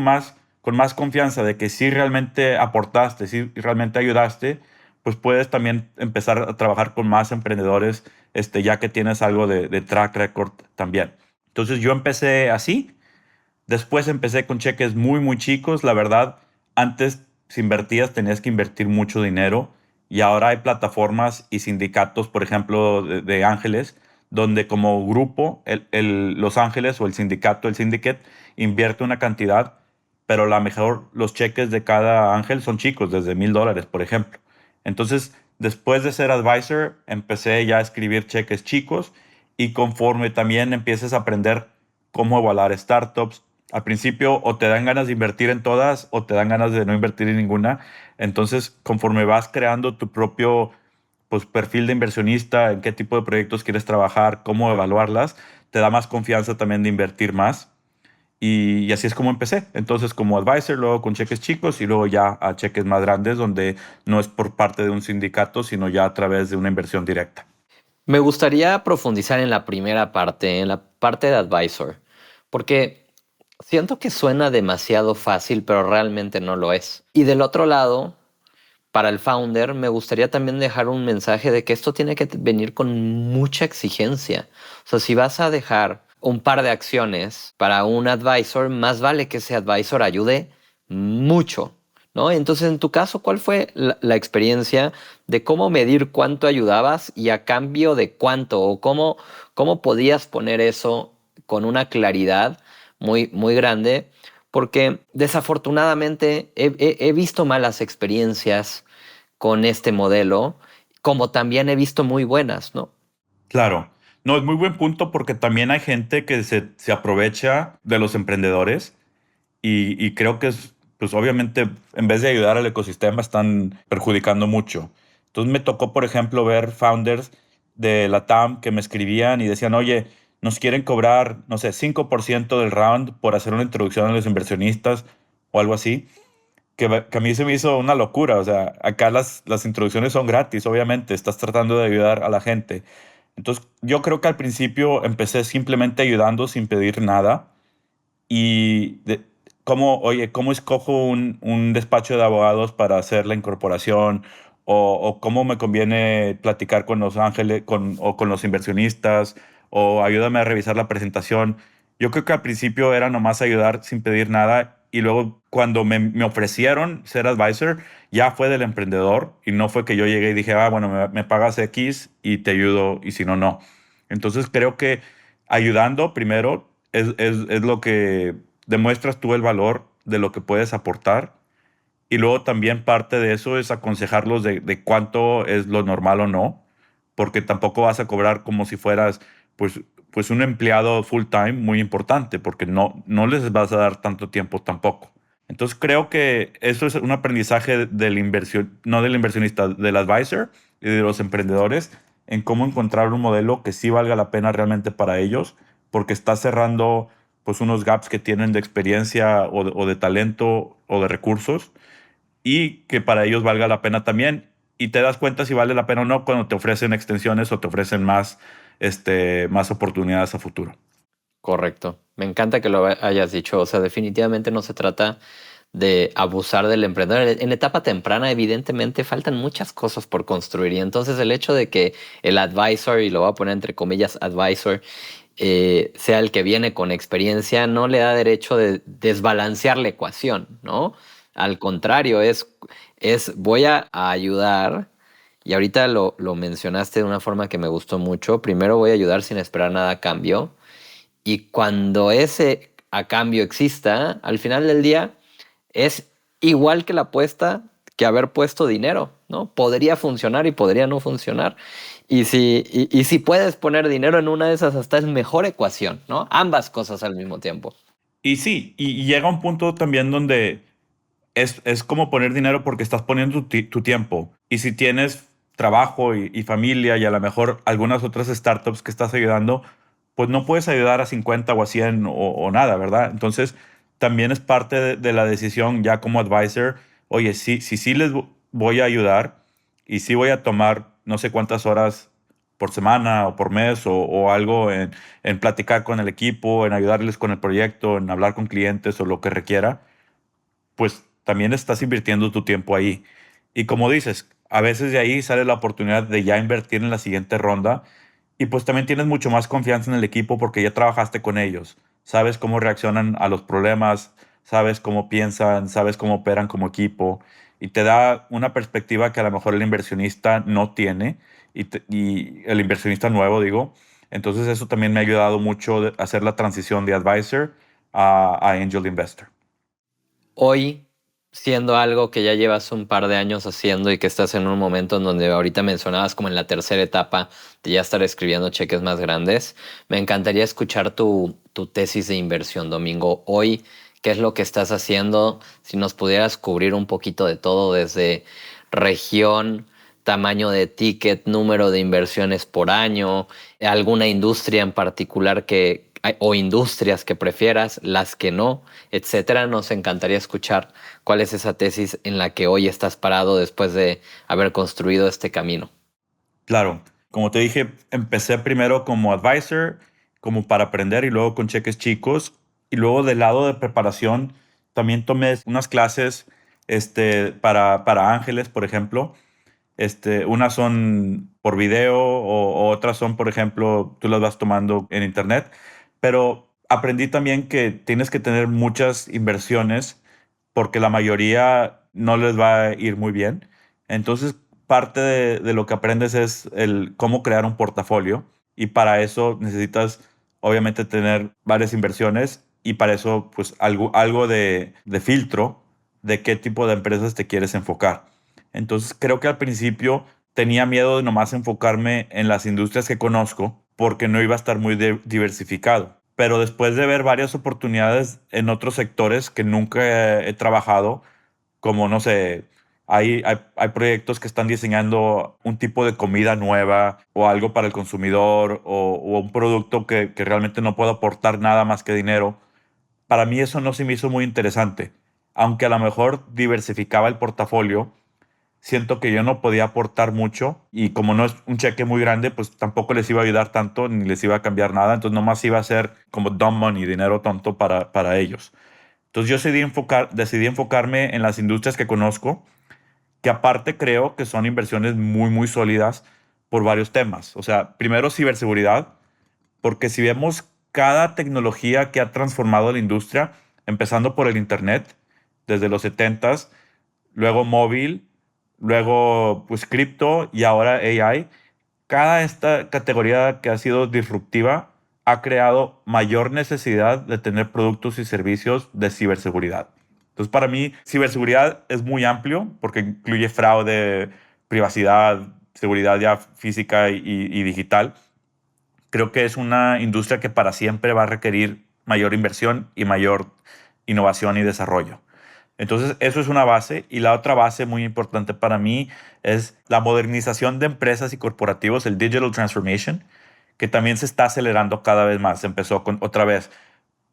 S1: con más confianza de que sí realmente aportaste, sí realmente ayudaste, pues puedes también empezar a trabajar con más emprendedores, ya que tienes algo de track record también. Entonces yo empecé así. Después empecé con cheques muy, muy chicos. La verdad, antes, si invertías, tenías que invertir mucho dinero. Y ahora hay plataformas y sindicatos, por ejemplo, de ángeles, donde como grupo, Los Ángeles o el sindicato, el syndicate, invierte una cantidad, pero la mejor, los cheques de cada ángel son chicos, desde $1,000, por ejemplo. Entonces, después de ser advisor, empecé ya a escribir cheques chicos y conforme también empieces a aprender cómo evaluar startups, al principio o te dan ganas de invertir en todas o te dan ganas de no invertir en ninguna. Entonces, conforme vas creando tu propio pues, perfil de inversionista, en qué tipo de proyectos quieres trabajar, cómo evaluarlas, te da más confianza también de invertir más. Y así es como empecé. Entonces, como advisor, luego con cheques chicos y luego ya a cheques más grandes, donde no es por parte de un sindicato, sino ya a través de una inversión directa.
S2: Me gustaría profundizar en la primera parte, en la parte de advisor, porque siento que suena demasiado fácil, pero realmente no lo es. Y del otro lado, para el founder, me gustaría también dejar un mensaje de que esto tiene que venir con mucha exigencia. O sea, si vas a dejar un par de acciones para un advisor, más vale que ese advisor ayude mucho, ¿no? Entonces, en tu caso, ¿cuál fue la experiencia de cómo medir cuánto ayudabas y a cambio de cuánto? ¿O cómo podías poner eso con una claridad muy, muy grande? Porque desafortunadamente he visto malas experiencias con este modelo, como también he visto muy buenas, ¿no?
S1: Claro. No, es muy buen punto porque también hay gente que se aprovecha de los emprendedores y creo que es, pues obviamente, en vez de ayudar al ecosistema, están perjudicando mucho. Entonces me tocó, por ejemplo, ver founders de la TAM que me escribían y decían, oye, nos quieren cobrar, no sé, 5% del round por hacer una introducción a los inversionistas o algo así, que a mí se me hizo una locura. O sea, acá las introducciones son gratis, obviamente, estás tratando de ayudar a la gente. Entonces, yo creo que al principio empecé simplemente ayudando sin pedir nada y oye, ¿cómo escojo un despacho de abogados para hacer la incorporación? O cómo me conviene platicar con los ángeles o con los inversionistas, o ayúdame a revisar la presentación. Yo creo que al principio era nomás ayudar sin pedir nada y luego cuando me ofrecieron ser advisor, ya fue del emprendedor y no fue que yo llegué y dije, bueno, me pagas X y te ayudo y si no, no. Entonces creo que ayudando primero es lo que demuestras tú el valor de lo que puedes aportar y luego también parte de eso es aconsejarlos de cuánto es lo normal o no, porque tampoco vas a cobrar como si fueras pues, pues un empleado full time muy importante, porque no les vas a dar tanto tiempo tampoco. Entonces creo que eso es un aprendizaje del inversión, no del inversionista, del advisor y de los emprendedores en cómo encontrar un modelo que sí valga la pena realmente para ellos, porque está cerrando pues unos gaps que tienen de experiencia o de talento o de recursos y que para ellos valga la pena también. Y te das cuenta si vale la pena o no cuando te ofrecen extensiones o te ofrecen más oportunidades a futuro.
S2: Correcto. Me encanta que lo hayas dicho. O sea, definitivamente no se trata de abusar del emprendedor. En etapa temprana, evidentemente, faltan muchas cosas por construir. Y entonces el hecho de que el advisor, y lo voy a poner entre comillas, advisor, sea el que viene con experiencia, no le da derecho de desbalancear la ecuación, ¿no? Al contrario, es voy a ayudar, y ahorita lo mencionaste de una forma que me gustó mucho. Primero voy a ayudar sin esperar nada a cambio, y cuando ese a cambio exista, al final del día es igual que la apuesta que haber puesto dinero, ¿no? Podría funcionar y podría no funcionar. Y si puedes poner dinero en una de esas, hasta es mejor ecuación, ¿no? Ambas cosas al mismo tiempo.
S1: Y sí, y llega un punto también donde es como poner dinero porque estás poniendo tu tiempo. Y si tienes trabajo y familia y a lo mejor algunas otras startups que estás ayudando, pues no puedes ayudar a 50 o a 100 o nada, ¿verdad? Entonces, también es parte de la decisión ya como advisor, oye, sí les voy a ayudar y sí voy a tomar no sé cuántas horas por semana o por mes o algo en platicar con el equipo, en ayudarles con el proyecto, en hablar con clientes o lo que requiera, pues también estás invirtiendo tu tiempo ahí. Y como dices, a veces de ahí sale la oportunidad de ya invertir en la siguiente ronda y pues también tienes mucho más confianza en el equipo porque ya trabajaste con ellos. Sabes cómo reaccionan a los problemas, sabes cómo piensan, sabes cómo operan como equipo y te da una perspectiva que a lo mejor el inversionista no tiene y el inversionista nuevo, digo. Entonces eso también me ha ayudado mucho a hacer la transición de advisor a angel investor.
S2: Hoy, siendo algo que ya llevas un par de años haciendo y que estás en un momento en donde ahorita mencionabas como en la tercera etapa de ya estar escribiendo cheques más grandes, me encantaría escuchar tu tesis de inversión, Domingo. Hoy, ¿qué es lo que estás haciendo? Si nos pudieras cubrir un poquito de todo, desde región, tamaño de ticket, número de inversiones por año, alguna industria en particular o industrias que prefieras, las que no, etcétera. Nos encantaría escuchar cuál es esa tesis en la que hoy estás parado después de haber construido este camino.
S1: Claro, como te dije, empecé primero como advisor, como para aprender y luego con cheques chicos. Y luego del lado de preparación, también tomé unas clases para ángeles, por ejemplo. Unas son por video o otras son, por ejemplo, tú las vas tomando en internet. Pero aprendí también que tienes que tener muchas inversiones porque la mayoría no les va a ir muy bien. Entonces, parte de lo que aprendes es el cómo crear un portafolio y para eso necesitas obviamente tener varias inversiones y para eso pues algo de filtro de qué tipo de empresas te quieres enfocar. Entonces, creo que al principio tenía miedo de nomás enfocarme en las industrias que conozco porque no iba a estar muy diversificado. Pero después de ver varias oportunidades en otros sectores que nunca he trabajado, como no sé, hay proyectos que están diseñando un tipo de comida nueva o algo para el consumidor o un producto que realmente no puede aportar nada más que dinero. Para mí eso no se me hizo muy interesante. Aunque a lo mejor diversificaba el portafolio, siento que yo no podía aportar mucho y como no es un cheque muy grande, pues tampoco les iba a ayudar tanto ni les iba a cambiar nada. Entonces nomás iba a ser como dumb money, dinero tonto para ellos. Entonces yo decidí enfocarme en las industrias que conozco, que aparte creo que son inversiones muy, muy sólidas por varios temas. O sea, primero ciberseguridad, porque si vemos cada tecnología que ha transformado la industria, empezando por el Internet, desde los 70s, luego móvil, luego pues cripto y ahora AI, cada esta categoría que ha sido disruptiva ha creado mayor necesidad de tener productos y servicios de ciberseguridad. Entonces, para mí, ciberseguridad es muy amplio porque incluye fraude, privacidad, seguridad ya física y digital. Creo que es una industria que para siempre va a requerir mayor inversión y mayor innovación y desarrollo. Entonces, eso es una base. Y la otra base muy importante para mí es la modernización de empresas y corporativos, el digital transformation, que también se está acelerando cada vez más. Empezó otra vez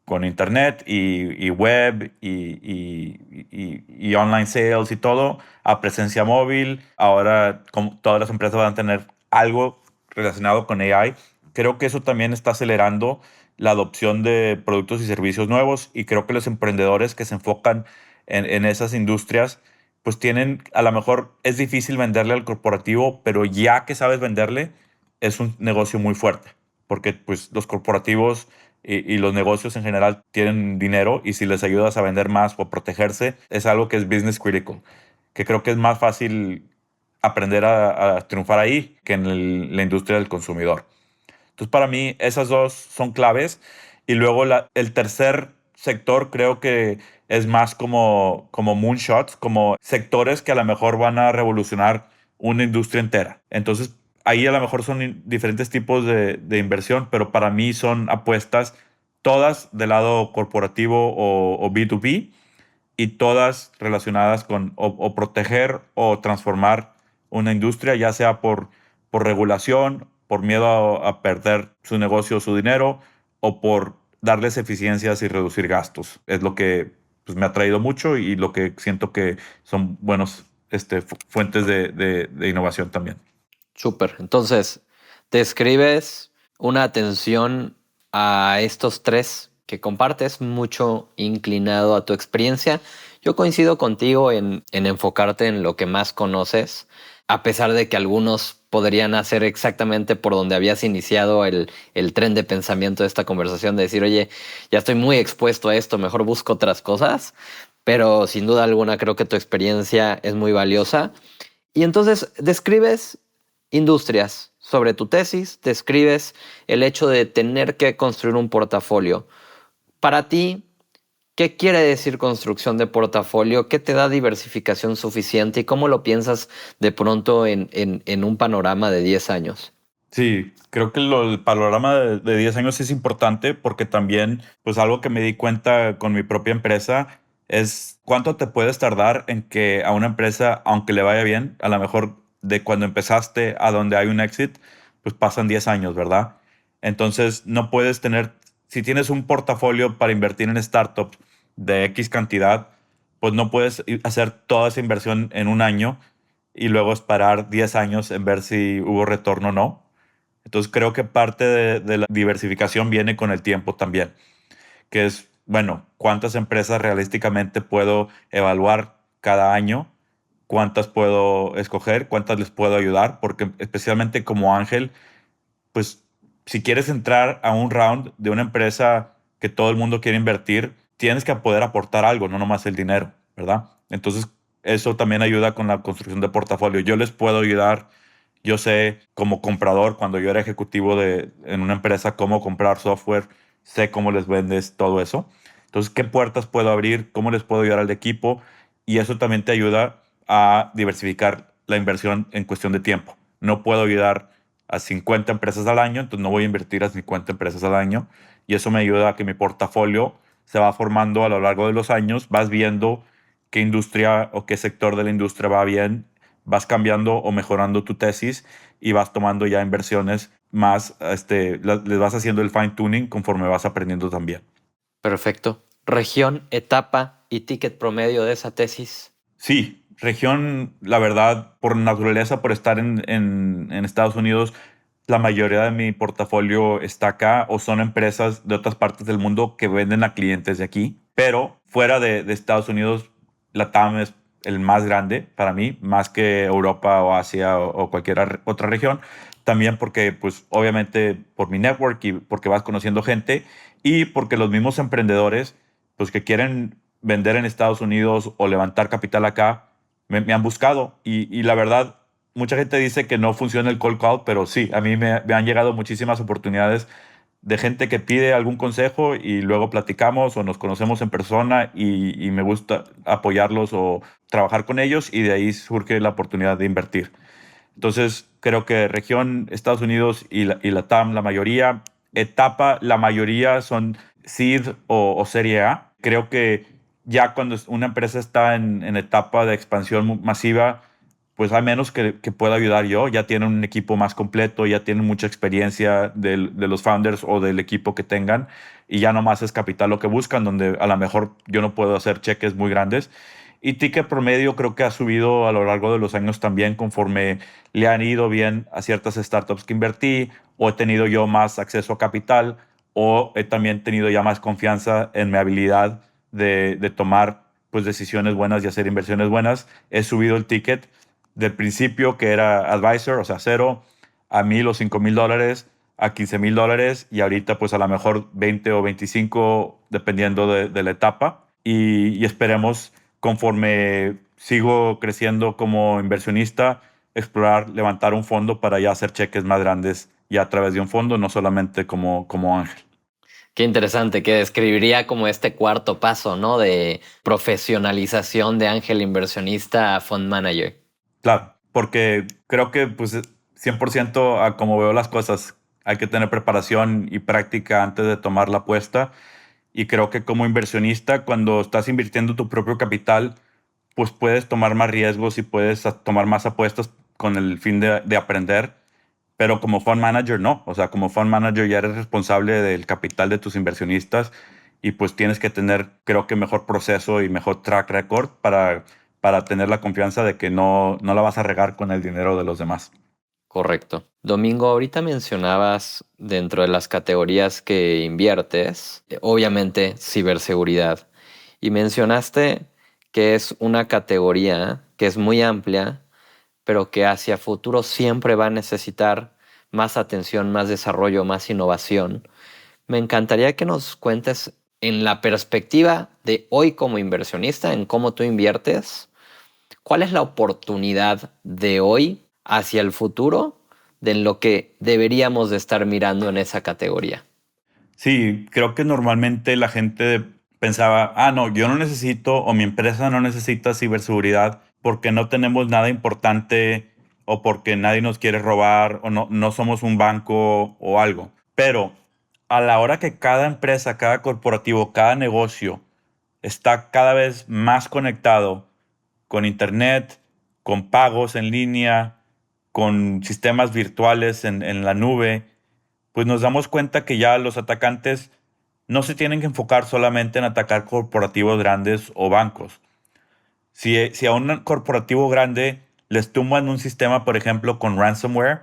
S1: con internet y web y online sales y todo, a presencia móvil. Ahora como todas las empresas van a tener algo relacionado con AI. Creo que eso también está acelerando la adopción de productos y servicios nuevos y creo que los emprendedores que se enfocan en esas industrias, pues tienen, a lo mejor es difícil venderle al corporativo, pero ya que sabes venderle, es un negocio muy fuerte, porque pues los corporativos y los negocios en general tienen dinero y si les ayudas a vender más o protegerse, es algo que es business critical, que creo que es más fácil aprender a triunfar ahí que en la industria del consumidor. Entonces, para mí, esas dos son claves. Y luego el tercer sector creo que es más como moonshots, como sectores que a lo mejor van a revolucionar una industria entera. Entonces, ahí a lo mejor son diferentes tipos de inversión, pero para mí son apuestas todas del lado corporativo o B2B y todas relacionadas con o proteger o transformar una industria, ya sea por regulación, por miedo a perder su negocio o su dinero, o por darles eficiencias y reducir gastos. Es lo que pues, me ha traído mucho y lo que siento que son buenos fuentes de innovación también.
S2: Súper. Entonces, describes una atención a estos tres que compartes, mucho inclinado a tu experiencia. Yo coincido contigo en enfocarte en lo que más conoces, a pesar de que algunos podrían hacer exactamente por donde habías iniciado el tren de pensamiento de esta conversación, de decir, oye, ya estoy muy expuesto a esto, mejor busco otras cosas, pero sin duda alguna creo que tu experiencia es muy valiosa. Y entonces describes industrias sobre tu tesis, describes el hecho de tener que construir un portafolio. Para ti, ¿qué quiere decir construcción de portafolio? ¿Qué te da diversificación suficiente? ¿Y cómo lo piensas de pronto en un panorama de 10 años?
S1: Sí, creo que el panorama de 10 años es importante porque también, pues algo que me di cuenta con mi propia empresa es cuánto te puedes tardar en que a una empresa, aunque le vaya bien, a lo mejor de cuando empezaste a donde hay un exit, pues pasan 10 años, ¿verdad? Entonces, no puedes tener, si tienes un portafolio para invertir en startups de X cantidad, pues no puedes hacer toda esa inversión en un año y luego esperar 10 años en ver si hubo retorno o no. Entonces creo que parte de la diversificación viene con el tiempo también, que es, bueno, cuántas empresas realísticamente puedo evaluar cada año, cuántas puedo escoger, cuántas les puedo ayudar, porque especialmente como Ángel, pues si quieres entrar a un round de una empresa que todo el mundo quiere invertir, tienes que poder aportar algo, no nomás el dinero, ¿verdad? Entonces eso también ayuda con la construcción de portafolio. Yo les puedo ayudar, yo sé como comprador, cuando yo era ejecutivo en una empresa, cómo comprar software, sé cómo les vendes todo eso. Entonces, ¿qué puertas puedo abrir? ¿Cómo les puedo ayudar al equipo? Y eso también te ayuda a diversificar la inversión en cuestión de tiempo. No puedo ayudar a 50 empresas al año, entonces no voy a invertir a 50 empresas al año. Y eso me ayuda a que mi portafolio se va formando a lo largo de los años, vas viendo qué industria o qué sector de la industria va bien, vas cambiando o mejorando tu tesis y vas tomando ya inversiones más, les vas haciendo el fine tuning conforme vas aprendiendo también.
S2: Perfecto. Región, etapa y ticket promedio de esa tesis.
S1: Sí, región, la verdad, por naturaleza, por estar en Estados Unidos, la mayoría de mi portafolio está acá o son empresas de otras partes del mundo que venden a clientes de aquí. Pero fuera de Estados Unidos, la TAM es el más grande para mí, más que Europa o Asia o cualquier otra región. También porque, pues, obviamente por mi network y porque vas conociendo gente y porque los mismos emprendedores, pues, que quieren vender en Estados Unidos o levantar capital acá, me han buscado. Y la verdad, mucha gente dice que no funciona el cold call, pero sí, a mí me han llegado muchísimas oportunidades de gente que pide algún consejo y luego platicamos o nos conocemos en persona y me gusta apoyarlos o trabajar con ellos y de ahí surge la oportunidad de invertir. Entonces, creo que región, Estados Unidos y la TAM, la mayoría, etapa, la mayoría son seed o serie A. Creo que ya cuando una empresa está en etapa de expansión masiva, pues hay menos que pueda ayudar yo. Ya tienen un equipo más completo, ya tienen mucha experiencia de los founders o del equipo que tengan y ya nomás es capital lo que buscan, donde a lo mejor yo no puedo hacer cheques muy grandes. Y ticket promedio creo que ha subido a lo largo de los años también conforme le han ido bien a ciertas startups que invertí o he tenido yo más acceso a capital o he también tenido ya más confianza en mi habilidad de tomar pues decisiones buenas y hacer inversiones buenas. He subido el ticket del principio que era advisor, o sea, cero, a 1,000 o 5,000 dólares, a 15,000 dólares y ahorita pues a lo mejor 20 o 25 dependiendo de la etapa y esperemos conforme sigo creciendo como inversionista, explorar, levantar un fondo para ya hacer cheques más grandes ya a través de un fondo, no solamente como ángel.
S2: Qué interesante, que describiría como este cuarto paso, ¿no? De profesionalización de ángel inversionista a fund manager.
S1: Claro, porque creo que pues 100% a como veo las cosas, hay que tener preparación y práctica antes de tomar la apuesta. Y creo que como inversionista, cuando estás invirtiendo tu propio capital, pues puedes tomar más riesgos y puedes tomar más apuestas con el fin de aprender. Pero como fund manager, no. O sea, como fund manager ya eres responsable del capital de tus inversionistas y pues tienes que tener, creo que mejor proceso y mejor track record para tener la confianza de que no la vas a regar con el dinero de los demás.
S2: Correcto. Domingo, ahorita mencionabas dentro de las categorías que inviertes, obviamente ciberseguridad, y mencionaste que es una categoría que es muy amplia, pero que hacia futuro siempre va a necesitar más atención, más desarrollo, más innovación. Me encantaría que nos cuentes en la perspectiva de hoy como inversionista, en cómo tú inviertes, ¿cuál es la oportunidad de hoy hacia el futuro de lo que deberíamos de estar mirando en esa categoría?
S1: Sí, creo que normalmente la gente pensaba, no, yo no necesito o mi empresa no necesita ciberseguridad porque no tenemos nada importante o porque nadie nos quiere robar o no somos un banco o algo. Pero a la hora que cada empresa, cada corporativo, cada negocio está cada vez más conectado con internet, con pagos en línea, con sistemas virtuales en la nube, pues nos damos cuenta que ya los atacantes no se tienen que enfocar solamente en atacar corporativos grandes o bancos. Si a un corporativo grande les tumban un sistema, por ejemplo, con ransomware,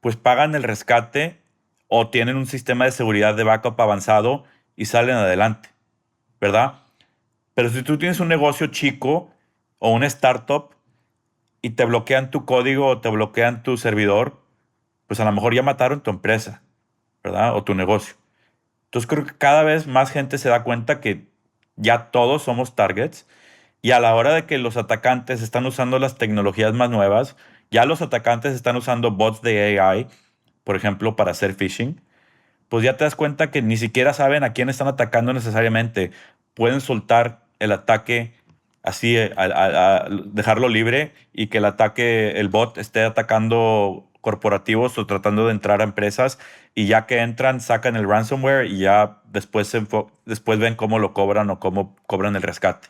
S1: pues pagan el rescate o tienen un sistema de seguridad de backup avanzado y salen adelante, ¿verdad? Pero si tú tienes un negocio chico o una startup y te bloquean tu código o te bloquean tu servidor, pues a lo mejor ya mataron tu empresa, ¿verdad? O tu negocio. Entonces creo que cada vez más gente se da cuenta que ya todos somos targets y a la hora de que los atacantes están usando las tecnologías más nuevas, ya los atacantes están usando bots de AI, por ejemplo, para hacer phishing, pues ya te das cuenta que ni siquiera saben a quién están atacando necesariamente. Pueden soltar el ataque así, a dejarlo libre y que el ataque, el bot esté atacando corporativos o tratando de entrar a empresas y ya que entran, sacan el ransomware y ya después, después ven cómo lo cobran o cómo cobran el rescate.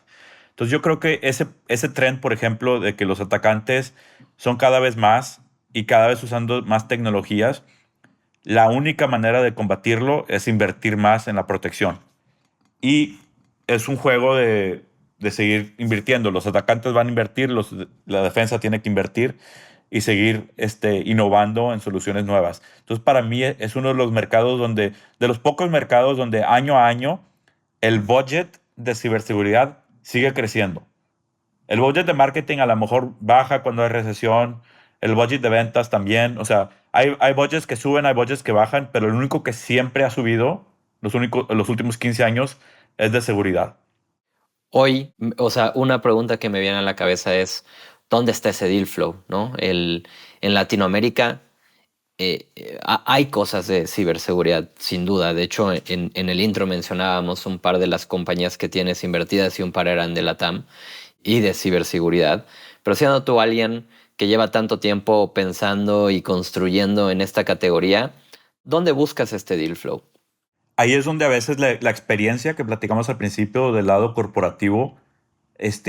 S1: Entonces yo creo que ese trend, por ejemplo, de que los atacantes son cada vez más y cada vez usando más tecnologías, la única manera de combatirlo es invertir más en la protección. Y es un juego de seguir invirtiendo. Los atacantes van a invertir, la defensa tiene que invertir y seguir innovando en soluciones nuevas. Entonces, para mí es uno de los mercados donde, de los pocos mercados donde año a año el budget de ciberseguridad sigue creciendo. El budget de marketing a lo mejor baja cuando hay recesión, el budget de ventas también, o sea, hay budgets que suben, hay budgets que bajan, pero el único que siempre ha subido los últimos 15 años es de seguridad.
S2: Hoy, o sea, una pregunta que me viene a la cabeza es, ¿dónde está ese deal flow? ¿No? En Latinoamérica hay cosas de ciberseguridad, sin duda. De hecho, en el intro mencionábamos un par de las compañías que tienes invertidas y un par eran de LATAM y de ciberseguridad. Pero siendo tú alguien que lleva tanto tiempo pensando y construyendo en esta categoría, ¿dónde buscas este deal flow?
S1: Ahí es donde a veces la experiencia que platicamos al principio del lado corporativo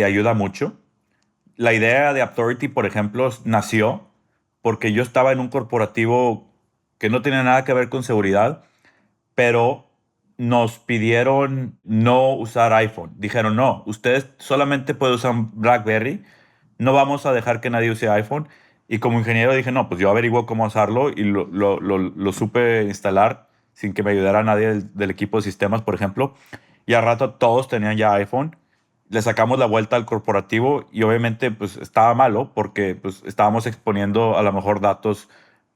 S1: ayuda mucho. La idea de Authority, por ejemplo, nació porque yo estaba en un corporativo que no tenía nada que ver con seguridad, pero nos pidieron no usar iPhone. Dijeron, no, ustedes solamente pueden usar BlackBerry, no vamos a dejar que nadie use iPhone. Y como ingeniero dije, no, pues yo averiguo cómo usarlo y lo supe instalar sin que me ayudara nadie del equipo de sistemas, por ejemplo. Y al rato todos tenían ya iPhone. le sacamos la vuelta al corporativo y obviamente pues estaba malo porque pues estábamos exponiendo a lo mejor datos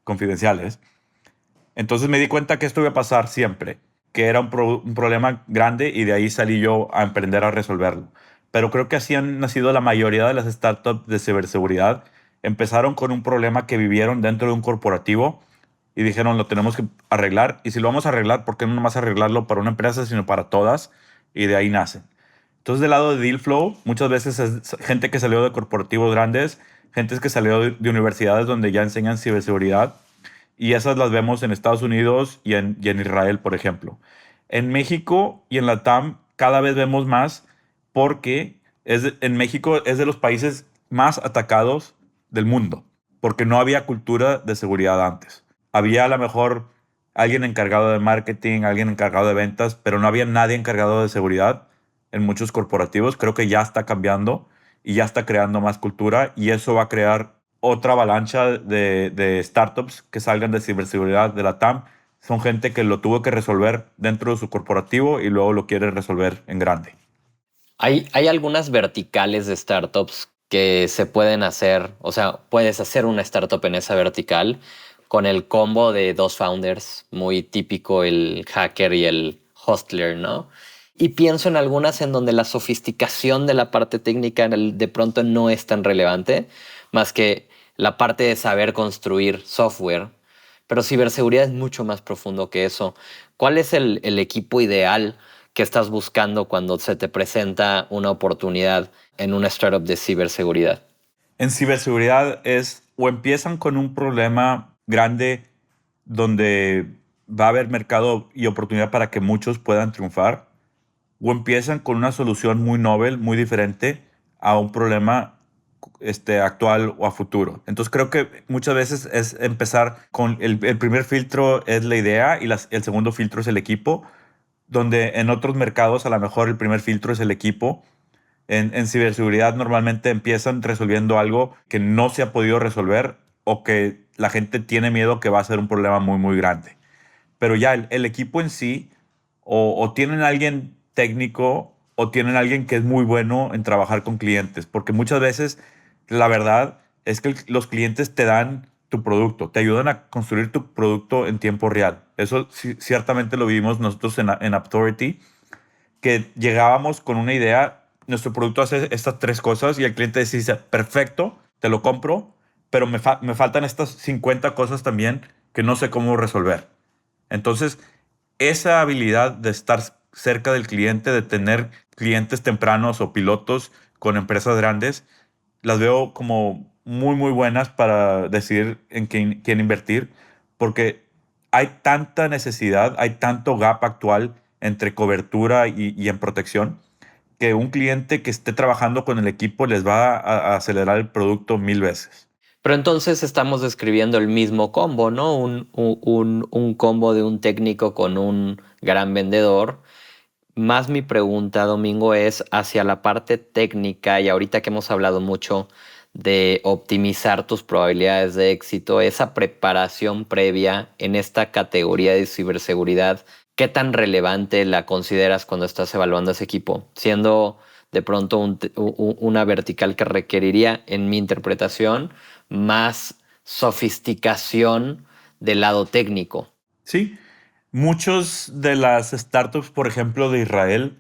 S1: confidenciales. Entonces me di cuenta que esto iba a pasar siempre, que era un problema grande y de ahí salí yo a emprender a resolverlo. Pero creo que así han nacido la mayoría de las startups de ciberseguridad. Empezaron con un problema que vivieron dentro de un corporativo y dijeron, lo tenemos que arreglar. Y si lo vamos a arreglar, ¿por qué no nomás arreglarlo para una empresa, sino para todas? Y de ahí nacen. Entonces, del lado de Dealflow, muchas veces es gente que salió de corporativos grandes, gente que salió de universidades donde ya enseñan ciberseguridad, y esas las vemos en Estados Unidos y en Israel, por ejemplo. En México y en la TAM cada vez vemos más porque en México es de los países más atacados del mundo, porque no había cultura de seguridad antes. Había a lo mejor alguien encargado de marketing, alguien encargado de ventas, pero no había nadie encargado de seguridad en muchos corporativos. Creo que ya está cambiando y ya está creando más cultura y eso va a crear otra avalancha de startups que salgan de ciberseguridad de la TAM. Son gente que lo tuvo que resolver dentro de su corporativo y luego lo quiere resolver en grande.
S2: Hay algunas verticales de startups que se pueden hacer, o sea, puedes hacer una startup en esa vertical con el combo de dos founders, muy típico el hacker y el hostler, ¿no? Y pienso en algunas en donde la sofisticación de la parte técnica de pronto no es tan relevante, más que la parte de saber construir software. Pero ciberseguridad es mucho más profundo que eso. ¿Cuál es el equipo ideal que estás buscando cuando se te presenta una oportunidad en una startup de ciberseguridad?
S1: En ciberseguridad es o empiezan con un problema grande donde va a haber mercado y oportunidad para que muchos puedan triunfar, o empiezan con una solución muy novel, muy diferente a un problema actual o a futuro. Entonces creo que muchas veces es empezar con el primer filtro es la idea y el segundo filtro es el equipo, donde en otros mercados a lo mejor el primer filtro es el equipo. En ciberseguridad normalmente empiezan resolviendo algo que no se ha podido resolver o que la gente tiene miedo que va a ser un problema muy, muy grande. Pero ya el equipo en sí, o tienen alguien técnico o tienen alguien que es muy bueno en trabajar con clientes, porque muchas veces la verdad es que los clientes te dan tu producto, te ayudan a construir tu producto en tiempo real. Eso ciertamente lo vimos nosotros en Authority, que llegábamos con una idea, nuestro producto hace estas tres cosas y el cliente dice, perfecto, te lo compro, pero me faltan estas 50 cosas también que no sé cómo resolver. Entonces, esa habilidad de estar cerca del cliente, de tener clientes tempranos o pilotos con empresas grandes, las veo como muy, muy buenas para decidir en quién invertir, porque hay tanta necesidad, hay tanto gap actual entre cobertura y en protección, que un cliente que esté trabajando con el equipo les va a acelerar el producto 1000 veces.
S2: Pero entonces estamos describiendo el mismo combo, ¿no? Un combo de un técnico con un gran vendedor. Más mi pregunta, Domingo, es hacia la parte técnica y ahorita que hemos hablado mucho de optimizar tus probabilidades de éxito, esa preparación previa en esta categoría de ciberseguridad, ¿qué tan relevante la consideras cuando estás evaluando ese equipo? Siendo de pronto una vertical que requeriría, en mi interpretación, más sofisticación del lado técnico.
S1: Sí, muchos de las startups, por ejemplo, de Israel,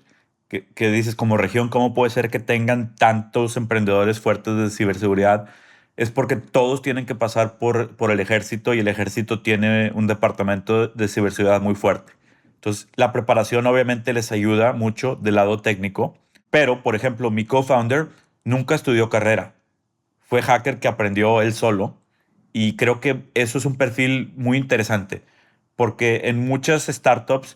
S1: que dices como región, ¿cómo puede ser que tengan tantos emprendedores fuertes de ciberseguridad? Es porque todos tienen que pasar por el ejército y el ejército tiene un departamento de ciberseguridad muy fuerte. Entonces, la preparación obviamente les ayuda mucho del lado técnico, pero, por ejemplo, mi co-founder nunca estudió carrera. Fue hacker que aprendió él solo y creo que eso es un perfil muy interesante porque en muchas startups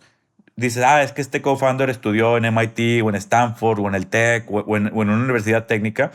S1: dices, es que este co-founder estudió en MIT o en Stanford o en el Tech o en una universidad técnica,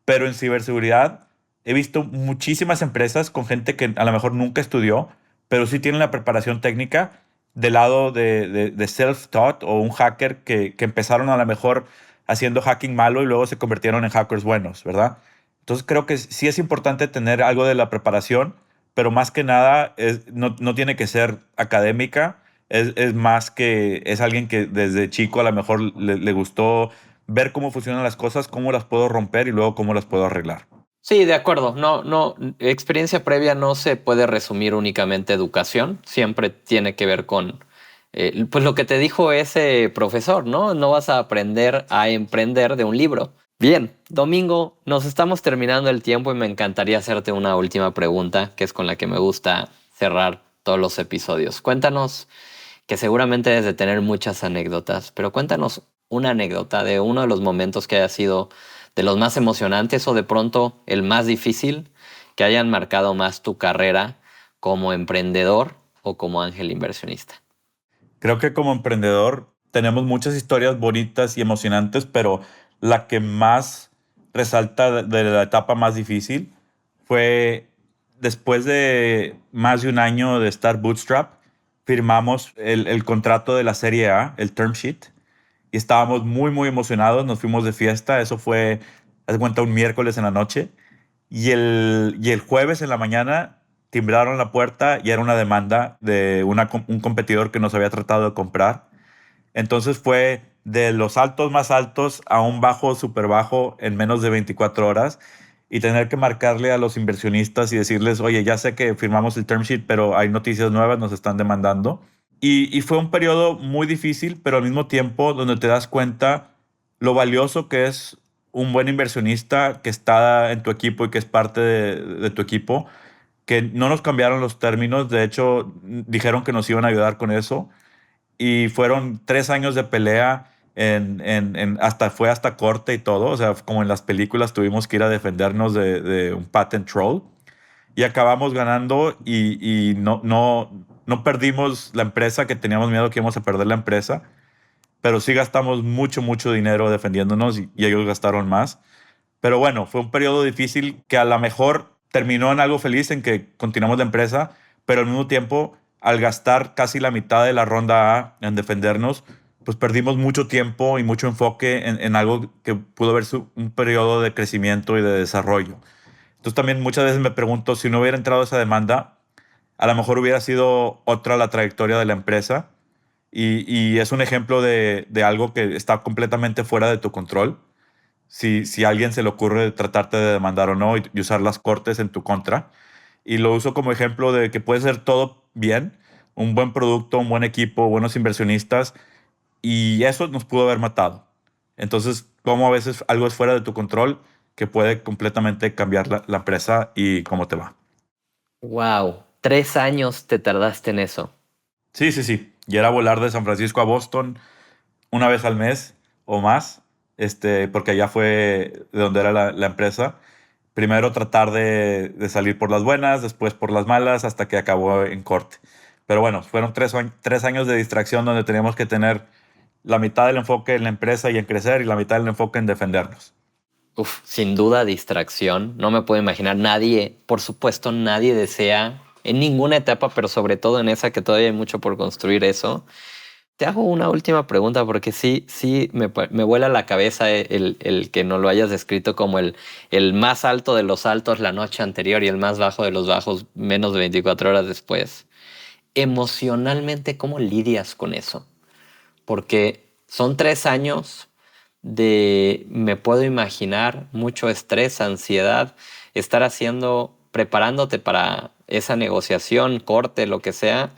S1: pero en ciberseguridad he visto muchísimas empresas con gente que a lo mejor nunca estudió, pero sí tienen la preparación técnica del lado de self-taught o un hacker que empezaron a lo mejor haciendo hacking malo y luego se convirtieron en hackers buenos, ¿verdad? Entonces creo que sí es importante tener algo de la preparación, pero más que nada no tiene que ser académica, es más que es alguien que desde chico a lo mejor le gustó ver cómo funcionan las cosas, cómo las puedo romper y luego cómo las puedo arreglar.
S2: Sí, de acuerdo. No, no, experiencia previa no se puede resumir únicamente a educación. Siempre tiene que ver con, pues lo que te dijo ese profesor, ¿no? No vas a aprender a emprender de un libro. Bien, Domingo, nos estamos terminando el tiempo y me encantaría hacerte una última pregunta, que es con la que me gusta cerrar todos los episodios. Cuéntanos, que seguramente debes de tener muchas anécdotas, pero cuéntanos una anécdota de uno de los momentos que haya sido de los más emocionantes o de pronto el más difícil que hayan marcado más tu carrera como emprendedor o como ángel inversionista.
S1: Creo que como emprendedor tenemos muchas historias bonitas y emocionantes, pero la que más resalta de la etapa más difícil fue después de más de un año de estar bootstrap, firmamos el contrato de la Serie A, el term sheet, y estábamos muy, muy emocionados. Nos fuimos de fiesta. Eso fue, haz de cuenta, un miércoles en la noche. Y el jueves en la mañana timbraron la puerta y era una demanda de un competidor que nos había tratado de comprar. Entonces fue de los altos más altos a un bajo súper bajo en menos de 24 horas y tener que marcarle a los inversionistas y decirles, oye, ya sé que firmamos el term sheet, pero hay noticias nuevas, nos están demandando. Y fue un periodo muy difícil, pero al mismo tiempo donde te das cuenta lo valioso que es un buen inversionista que está en tu equipo y que es parte de tu equipo, que no nos cambiaron los términos, de hecho dijeron que nos iban a ayudar con eso y fueron 3 años de pelea fue hasta corte y todo, o sea, como en las películas tuvimos que ir a defendernos de un patent troll y acabamos ganando y no perdimos la empresa, que teníamos miedo que íbamos a perder la empresa, pero sí gastamos mucho, mucho dinero defendiéndonos y ellos gastaron más. Pero bueno, fue un periodo difícil que a lo mejor terminó en algo feliz en que continuamos la empresa, pero al mismo tiempo, al gastar casi la mitad de la ronda A en defendernos, pues perdimos mucho tiempo y mucho enfoque en algo que pudo haber sido un periodo de crecimiento y de desarrollo. Entonces también muchas veces me pregunto si no hubiera entrado esa demanda, a lo mejor hubiera sido otra la trayectoria de la empresa y es un ejemplo de algo que está completamente fuera de tu control. Si a alguien se le ocurre tratarte de demandar o no y usar las cortes en tu contra. Y lo uso como ejemplo de que puede ser todo bien, un buen producto, un buen equipo, buenos inversionistas, y eso nos pudo haber matado. Entonces, como a veces algo es fuera de tu control que puede completamente cambiar la empresa y cómo te va.
S2: Wow, 3 años te tardaste en eso.
S1: Sí, sí, sí. Y era volar de San Francisco a Boston una vez al mes o más, porque allá fue de donde era la empresa. Primero tratar de salir por las buenas, después por las malas, hasta que acabó en corte. Pero bueno, fueron 3 años de distracción donde teníamos que tener la mitad del enfoque en la empresa y en crecer y la mitad del enfoque en defendernos.
S2: Uf, sin duda distracción. No me puedo imaginar nadie, por supuesto, nadie desea en ninguna etapa, pero sobre todo en esa que todavía hay mucho por construir eso. Te hago una última pregunta porque sí, sí, me vuela la cabeza el que no lo hayas descrito como el más alto de los altos la noche anterior y el más bajo de los bajos menos de 24 horas después. Emocionalmente, ¿cómo lidias con eso? Porque son 3 años de, me puedo imaginar, mucho estrés, ansiedad, estar haciendo, preparándote para esa negociación, corte, lo que sea,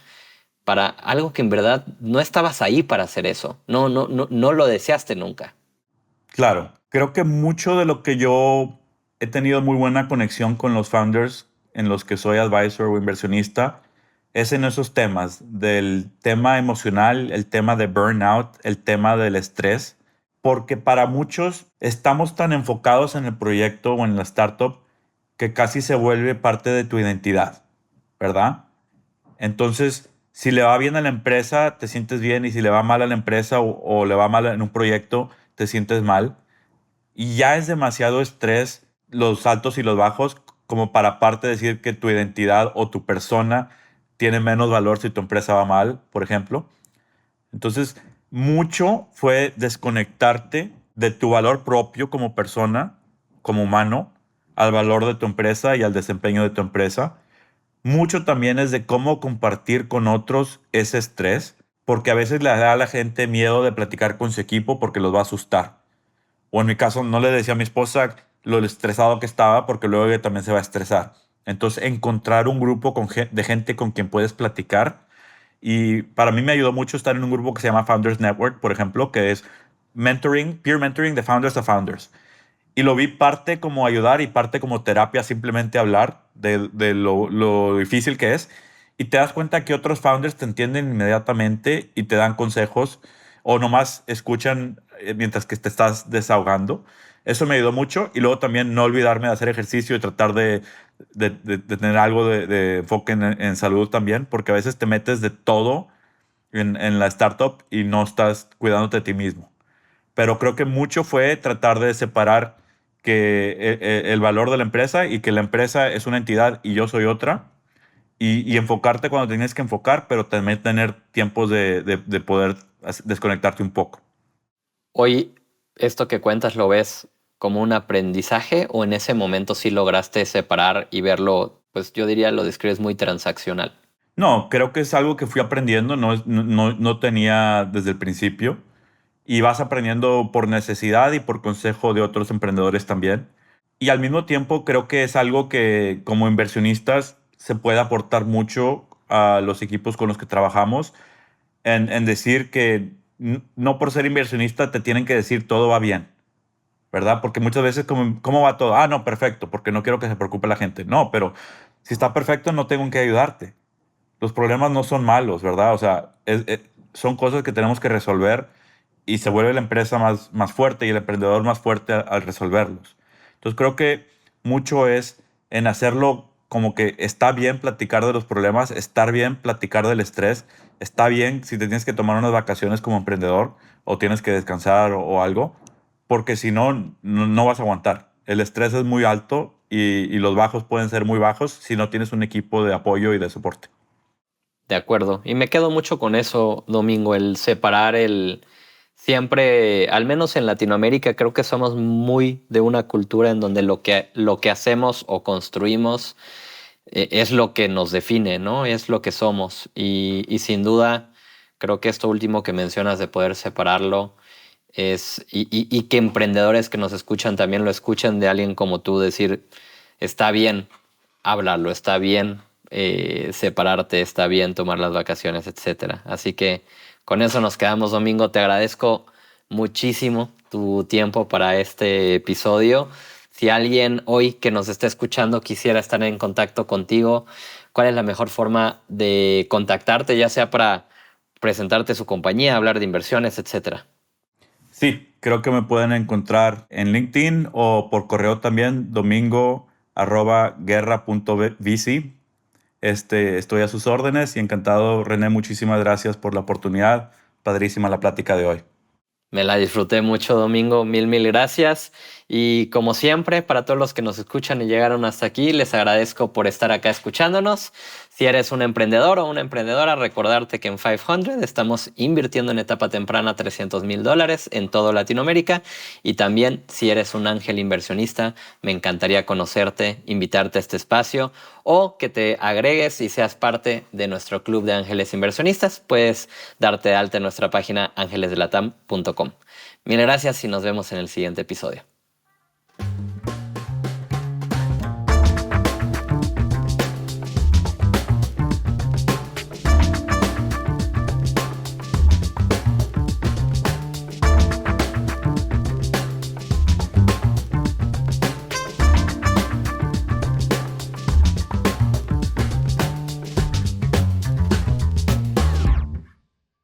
S2: para algo que en verdad no estabas ahí para hacer eso. No, no, no, no lo deseaste nunca.
S1: Claro, creo que mucho de lo que yo he tenido muy buena conexión con los founders en los que soy advisor o inversionista es en esos temas, del tema emocional, el tema de burnout, el tema del estrés, porque para muchos estamos tan enfocados en el proyecto o en la startup que casi se vuelve parte de tu identidad, ¿verdad? Entonces, si le va bien a la empresa, te sientes bien, y si le va mal a la empresa o le va mal en un proyecto, te sientes mal. Y ya es demasiado estrés los altos y los bajos como para aparte decir que tu identidad o tu persona tiene menos valor si tu empresa va mal, por ejemplo. Entonces, mucho fue desconectarte de tu valor propio como persona, como humano, al valor de tu empresa y al desempeño de tu empresa. Mucho también es de cómo compartir con otros ese estrés, porque a veces le da a la gente miedo de platicar con su equipo porque los va a asustar. O en mi caso, no le decía a mi esposa lo estresado que estaba porque luego ella también se va a estresar. Entonces, encontrar un grupo de gente con quien puedes platicar. Y para mí me ayudó mucho estar en un grupo que se llama Founders Network, por ejemplo, que es mentoring, peer mentoring de founders a founders. Y lo vi parte como ayudar y parte como terapia, simplemente hablar de lo difícil que es. Y te das cuenta que otros founders te entienden inmediatamente y te dan consejos o nomás escuchan mientras que te estás desahogando. Eso me ayudó mucho. Y luego también no olvidarme de hacer ejercicio y tratar de tener algo de enfoque en salud también, porque a veces te metes de todo en la startup y no estás cuidándote de ti mismo. Pero creo que mucho fue tratar de separar que el valor de la empresa y que la empresa es una entidad y yo soy otra, y enfocarte cuando tienes que enfocar, pero también tener tiempos de poder desconectarte un poco.
S2: Hoy, esto que cuentas, ¿lo ves como un aprendizaje o en ese momento sí lograste separar y verlo, pues yo diría lo describes muy transaccional?
S1: No, creo que es algo que fui aprendiendo, no tenía desde el principio, y vas aprendiendo por necesidad y por consejo de otros emprendedores también. Y al mismo tiempo creo que es algo que como inversionistas se puede aportar mucho a los equipos con los que trabajamos en decir que no por ser inversionista te tienen que decir todo va bien, ¿verdad? Porque muchas veces, ¿cómo va todo? Ah, no, perfecto, porque no quiero que se preocupe la gente. No, pero si está perfecto, no tengo que ayudarte. Los problemas no son malos, ¿verdad? O sea, son cosas que tenemos que resolver y se vuelve la empresa más fuerte y el emprendedor más fuerte al resolverlos. Entonces creo que mucho es en hacerlo como que está bien platicar de los problemas, estar bien platicar del estrés, está bien si te tienes que tomar unas vacaciones como emprendedor o tienes que descansar o algo, porque si no, no vas a aguantar. El estrés es muy alto y los bajos pueden ser muy bajos si no tienes un equipo de apoyo y de soporte.
S2: De acuerdo. Y me quedo mucho con eso, Domingo, el separar el... Siempre, al menos en Latinoamérica, creo que somos muy de una cultura en donde lo que hacemos o construimos es lo que nos define, ¿no? Es lo que somos. Y sin duda, creo que esto último que mencionas de poder separarlo es, y que emprendedores que nos escuchan también lo escuchan de alguien como tú, decir, está bien háblalo, está bien separarte, está bien tomar las vacaciones, etcétera. Así que con eso nos quedamos, Domingo. Te agradezco muchísimo tu tiempo para este episodio. Si alguien hoy que nos está escuchando quisiera estar en contacto contigo, ¿cuál es la mejor forma de contactarte, ya sea para presentarte su compañía, hablar de inversiones, etcétera?
S1: Sí, creo que me pueden encontrar en LinkedIn o por correo también, domingo@guerra.vc. Estoy a sus órdenes y encantado, René, muchísimas gracias por la oportunidad. Padrísima la plática de hoy.
S2: Me la disfruté mucho, Domingo. Mil gracias. Y como siempre, para todos los que nos escuchan y llegaron hasta aquí, les agradezco por estar acá escuchándonos. Si eres un emprendedor o una emprendedora, recordarte que en 500 estamos invirtiendo en etapa temprana $300,000 en todo Latinoamérica. Y también, si eres un ángel inversionista, me encantaría conocerte, invitarte a este espacio o que te agregues y seas parte de nuestro club de ángeles inversionistas. Puedes darte de alta en nuestra página angelesdelatam.com. Mil gracias y nos vemos en el siguiente episodio.